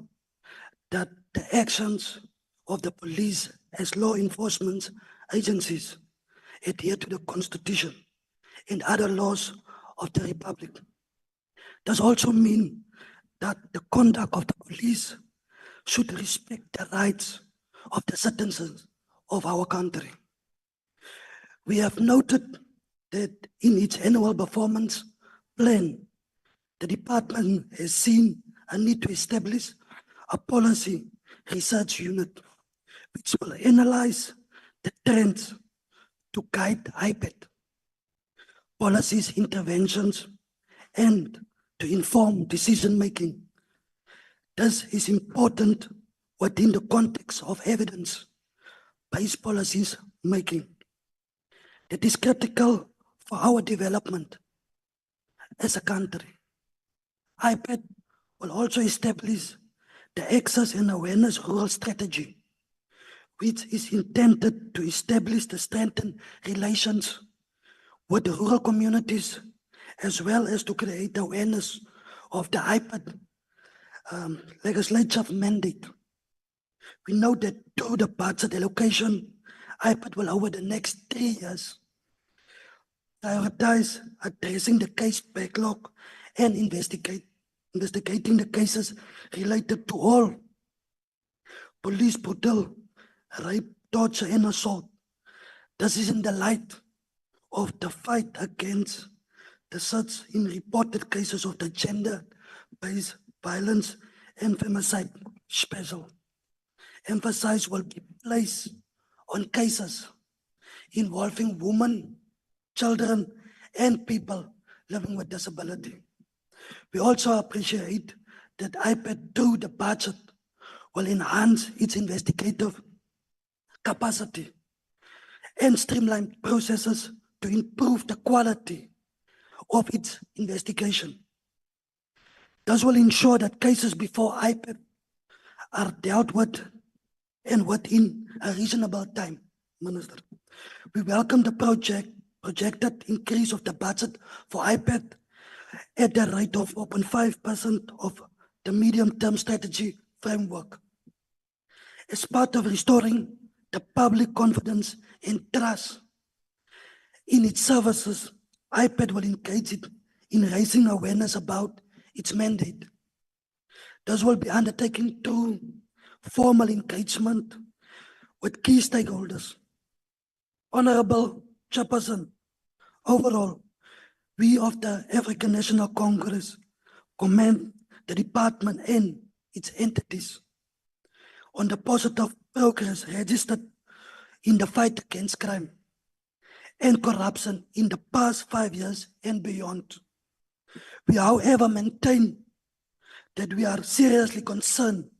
that the actions of the police as law enforcement agencies adhere to the Constitution and other laws of the Republic. This also means that the conduct of the police should respect the rights of the citizens of our country. We have noted that in its annual performance plan, the department has seen a need to establish a policy research unit which will analyze the trends to guide IPAD, policies, interventions, and to inform decision-making. This is important within the context of evidence-based policies making. That is critical for our development as a country. IPAD will also establish the Access and Awareness Rural Strategy, which is intended to establish the strengthened relations with the rural communities, as well as to create awareness of the IPAD legislative mandate. We know that through the budget allocation, IPAD will over the next 3 years prioritize addressing the case backlog and investigating the cases related to all police brutal rape, torture, and assault. This is in the light of the fight against the surge in reported cases of the gender-based violence and femicide. Special emphasis will be placed on cases involving women, children, and people living with disability. We also appreciate that IPAD through the budget will enhance its investigative capacity and streamline processes to improve the quality of its investigation. This will ensure that cases before IPAD are dealt with and within a reasonable time, Minister. We welcome the projected increase of the budget for IPAD at the rate of 4.5% of the medium-term strategy framework. As part of restoring the public confidence and trust in its services, IPAD will engage it in raising awareness about its mandate. This will be undertaken through formal engagement with key stakeholders. Honorable Chairperson, overall, we of the African National Congress commend the department and its entities on the positive progress registered in the fight against crime and corruption in the past 5 years and beyond. We, however, maintain that we are seriously concerned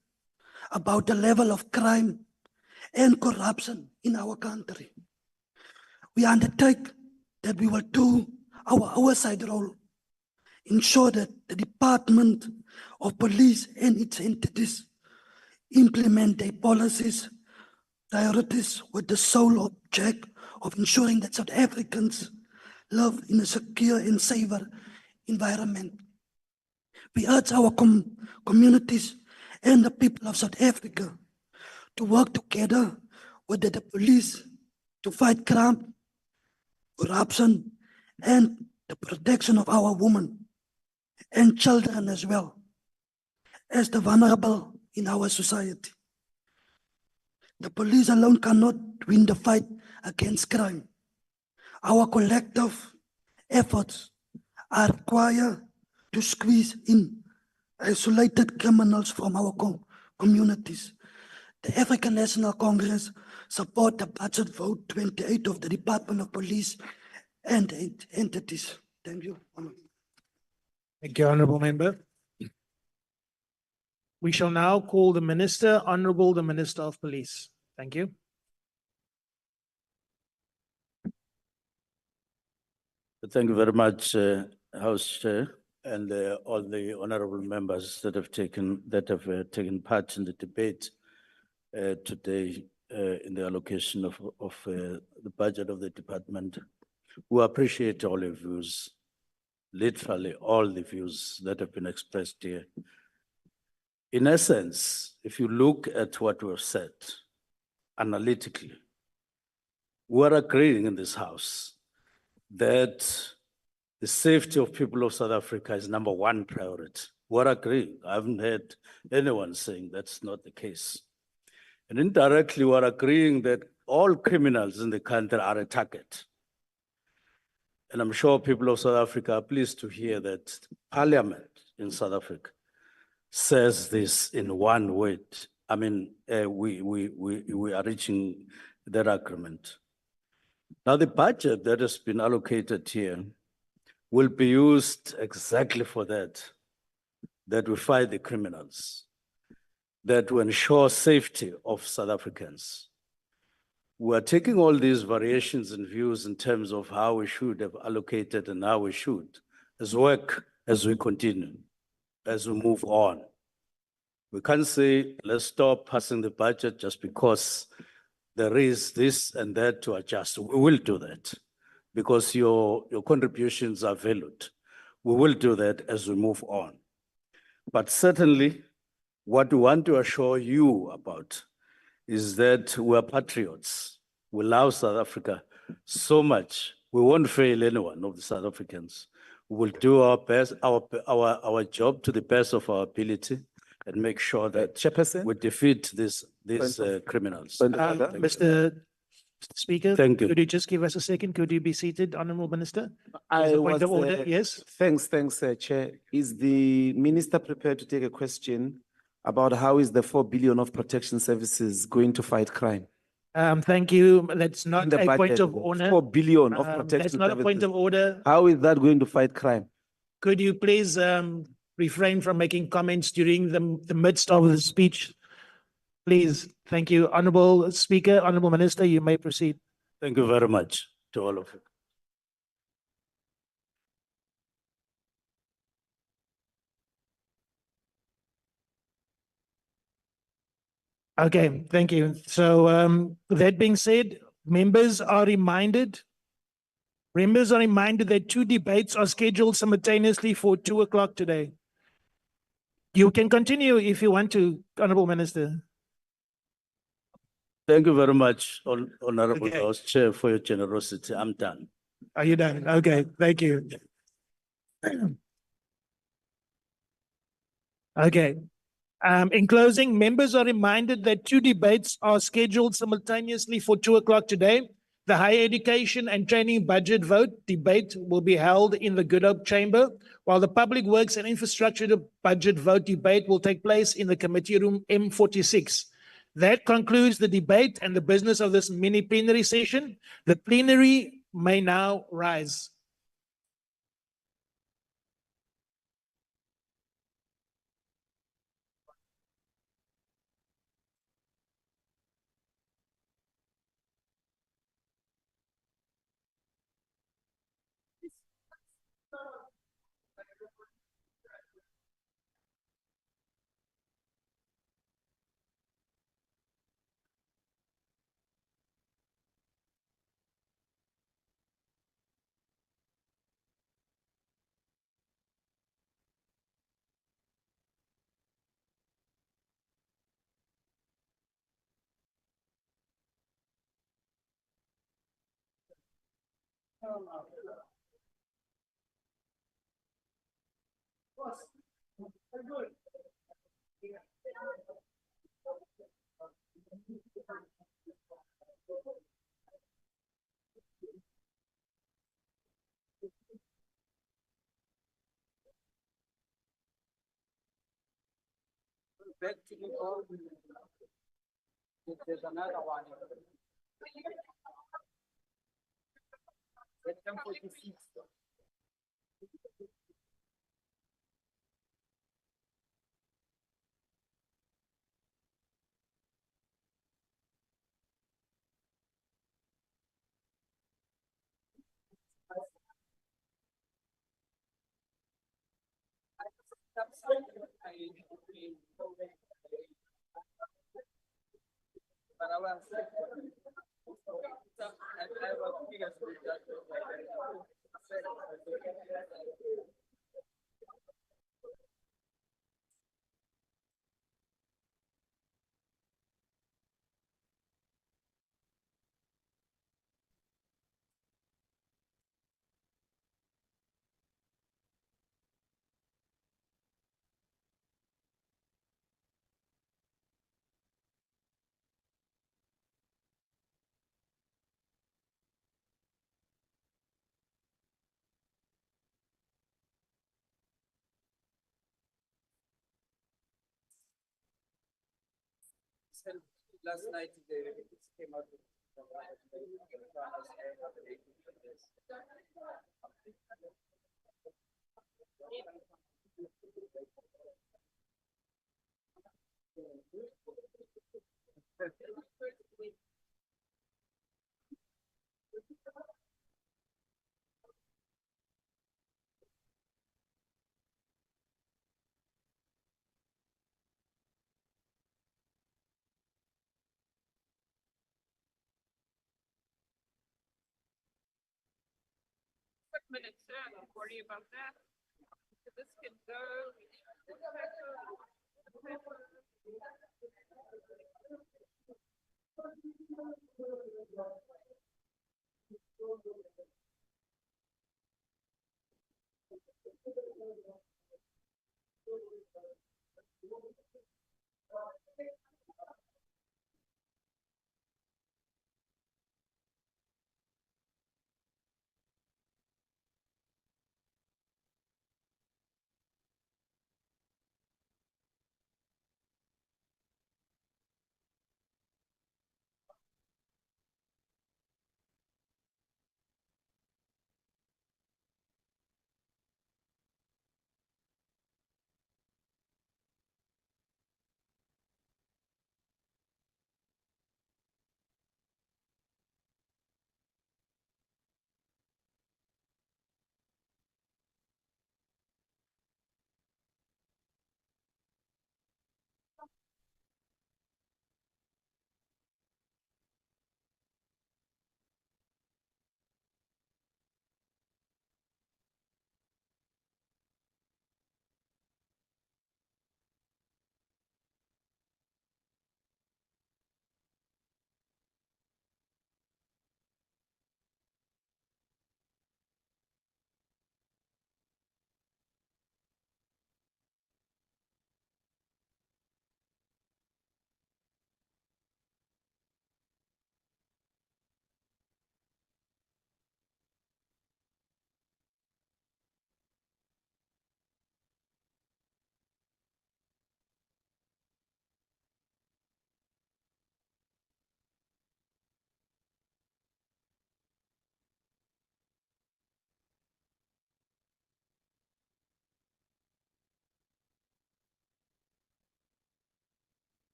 about the level of crime and corruption in our country. We undertake that we will do our oversight role, ensure that the Department of Police and its entities implement their policies, priorities with the sole object of ensuring that South Africans live in a secure and safer environment. We urge our communities and the people of South Africa to work together with the police to fight crime, corruption, and the protection of our women and children as well as the vulnerable in our society. The police alone cannot win the fight against crime. Our collective efforts are required to squeeze in isolated criminals from our communities. The African National Congress support the budget vote 28 of the Department of Police and entities. Thank you. Thank you, Honourable Member. We shall now call the Minister, Honourable the Minister of Police. Thank you. Thank you very much, House Chair, and all the honourable members that have taken taken part in the debate today in the allocation of the budget of the department. We appreciate all your views, literally all the views that have been expressed here. In essence, if you look at what we've said analytically, we're agreeing in this House that the safety of people of South Africa is #1 priority. We're agreeing. I haven't heard anyone saying that's not the case. And indirectly, we're agreeing that all criminals in the country are a target. And I'm sure people of South Africa are pleased to hear that Parliament in South Africa says this in one word. I mean, we are reaching that agreement. Now, the budget that has been allocated here will be used exactly for that we fight the criminals, that we ensure safety of South Africans. We are taking all these variations and views in terms of how we should have allocated and how we should as work as we continue, as we move on. We can't say, let's stop passing the budget just because there is this and that to adjust. We will do that because your contributions are valued. We will do that as we move on. But certainly, what we want to assure you about is that we are patriots. We love South Africa so much. We won't fail anyone of the South Africans. We will do our best, our job to the best of our ability and make sure that we defeat these criminals. Mr. Speaker, Thank you. could you just give us a second? Could you be seated, Honourable Minister? I There's a point was, of order, yes? Thanks, Chair. Is the Minister prepared to take a question about how is the 4 billion of protection services going to fight crime? Thank you. That's not In the a point budget, of order. 4 billion of protection That's not a point services. of order. How is that going to fight crime? Could you please refrain from making comments during the midst of the speech? Please, thank you. Honourable Speaker, Honourable Minister, you may proceed. Thank you very much to all of you. Okay, thank you. So that being said, members are reminded that 2 debates are scheduled simultaneously for 2 o'clock today. You can continue if you want to, Honourable Minister. Thank you very much, Honourable Okay. House Chair, for your generosity. I'm done. Are you done? Okay, thank you. Okay. In closing, members are reminded that 2 debates are scheduled simultaneously for 2 o'clock today. The Higher Education and Training Budget Vote debate will be held in the Good Hope Chamber, while the Public Works and Infrastructure Budget Vote debate will take place in the Committee Room M46. That concludes the debate and the business of this mini plenary session. The plenary may now rise. Back to you all. There's another one. Section 46. Last night, the came out. Minutes, don't worry about that. This can go.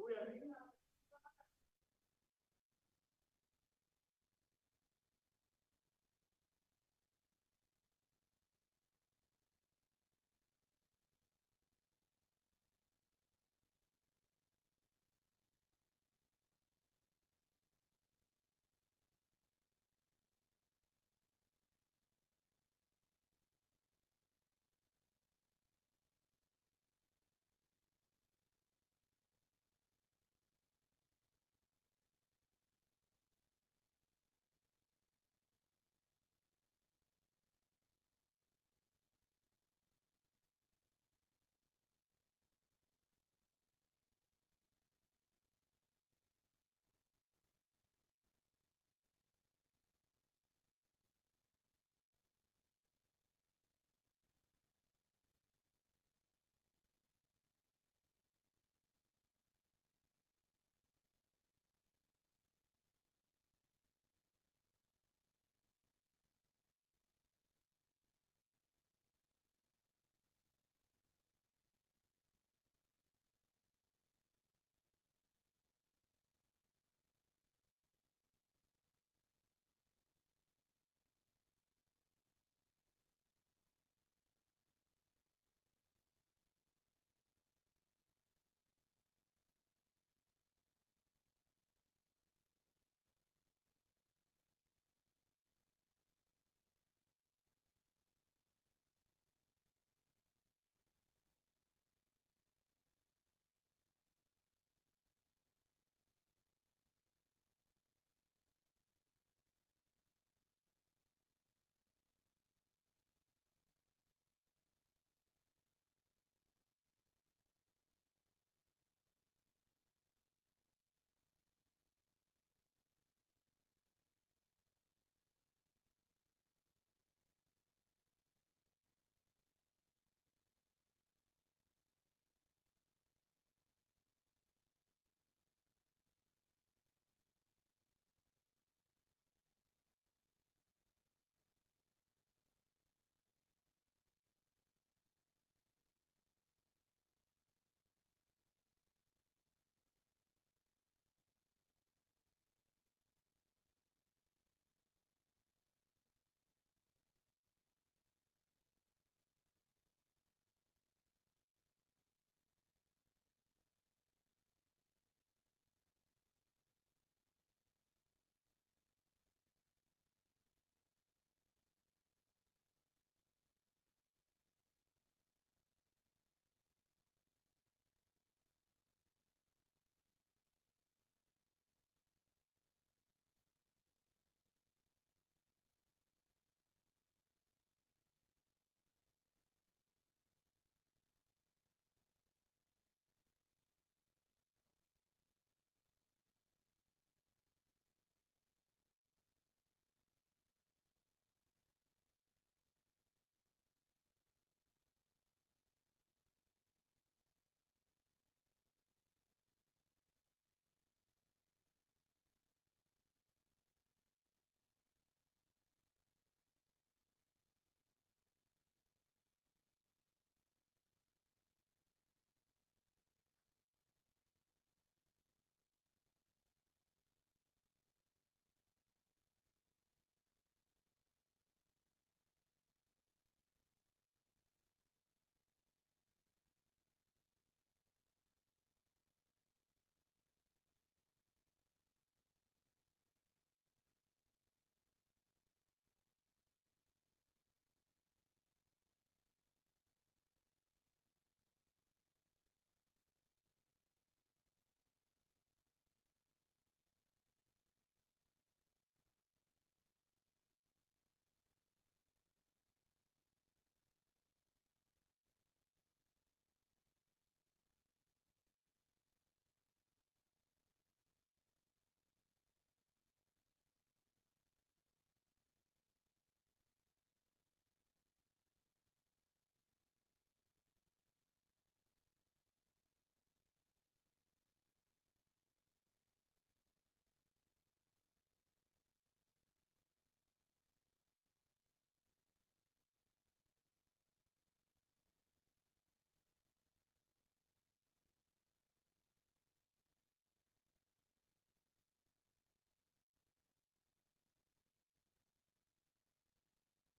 we are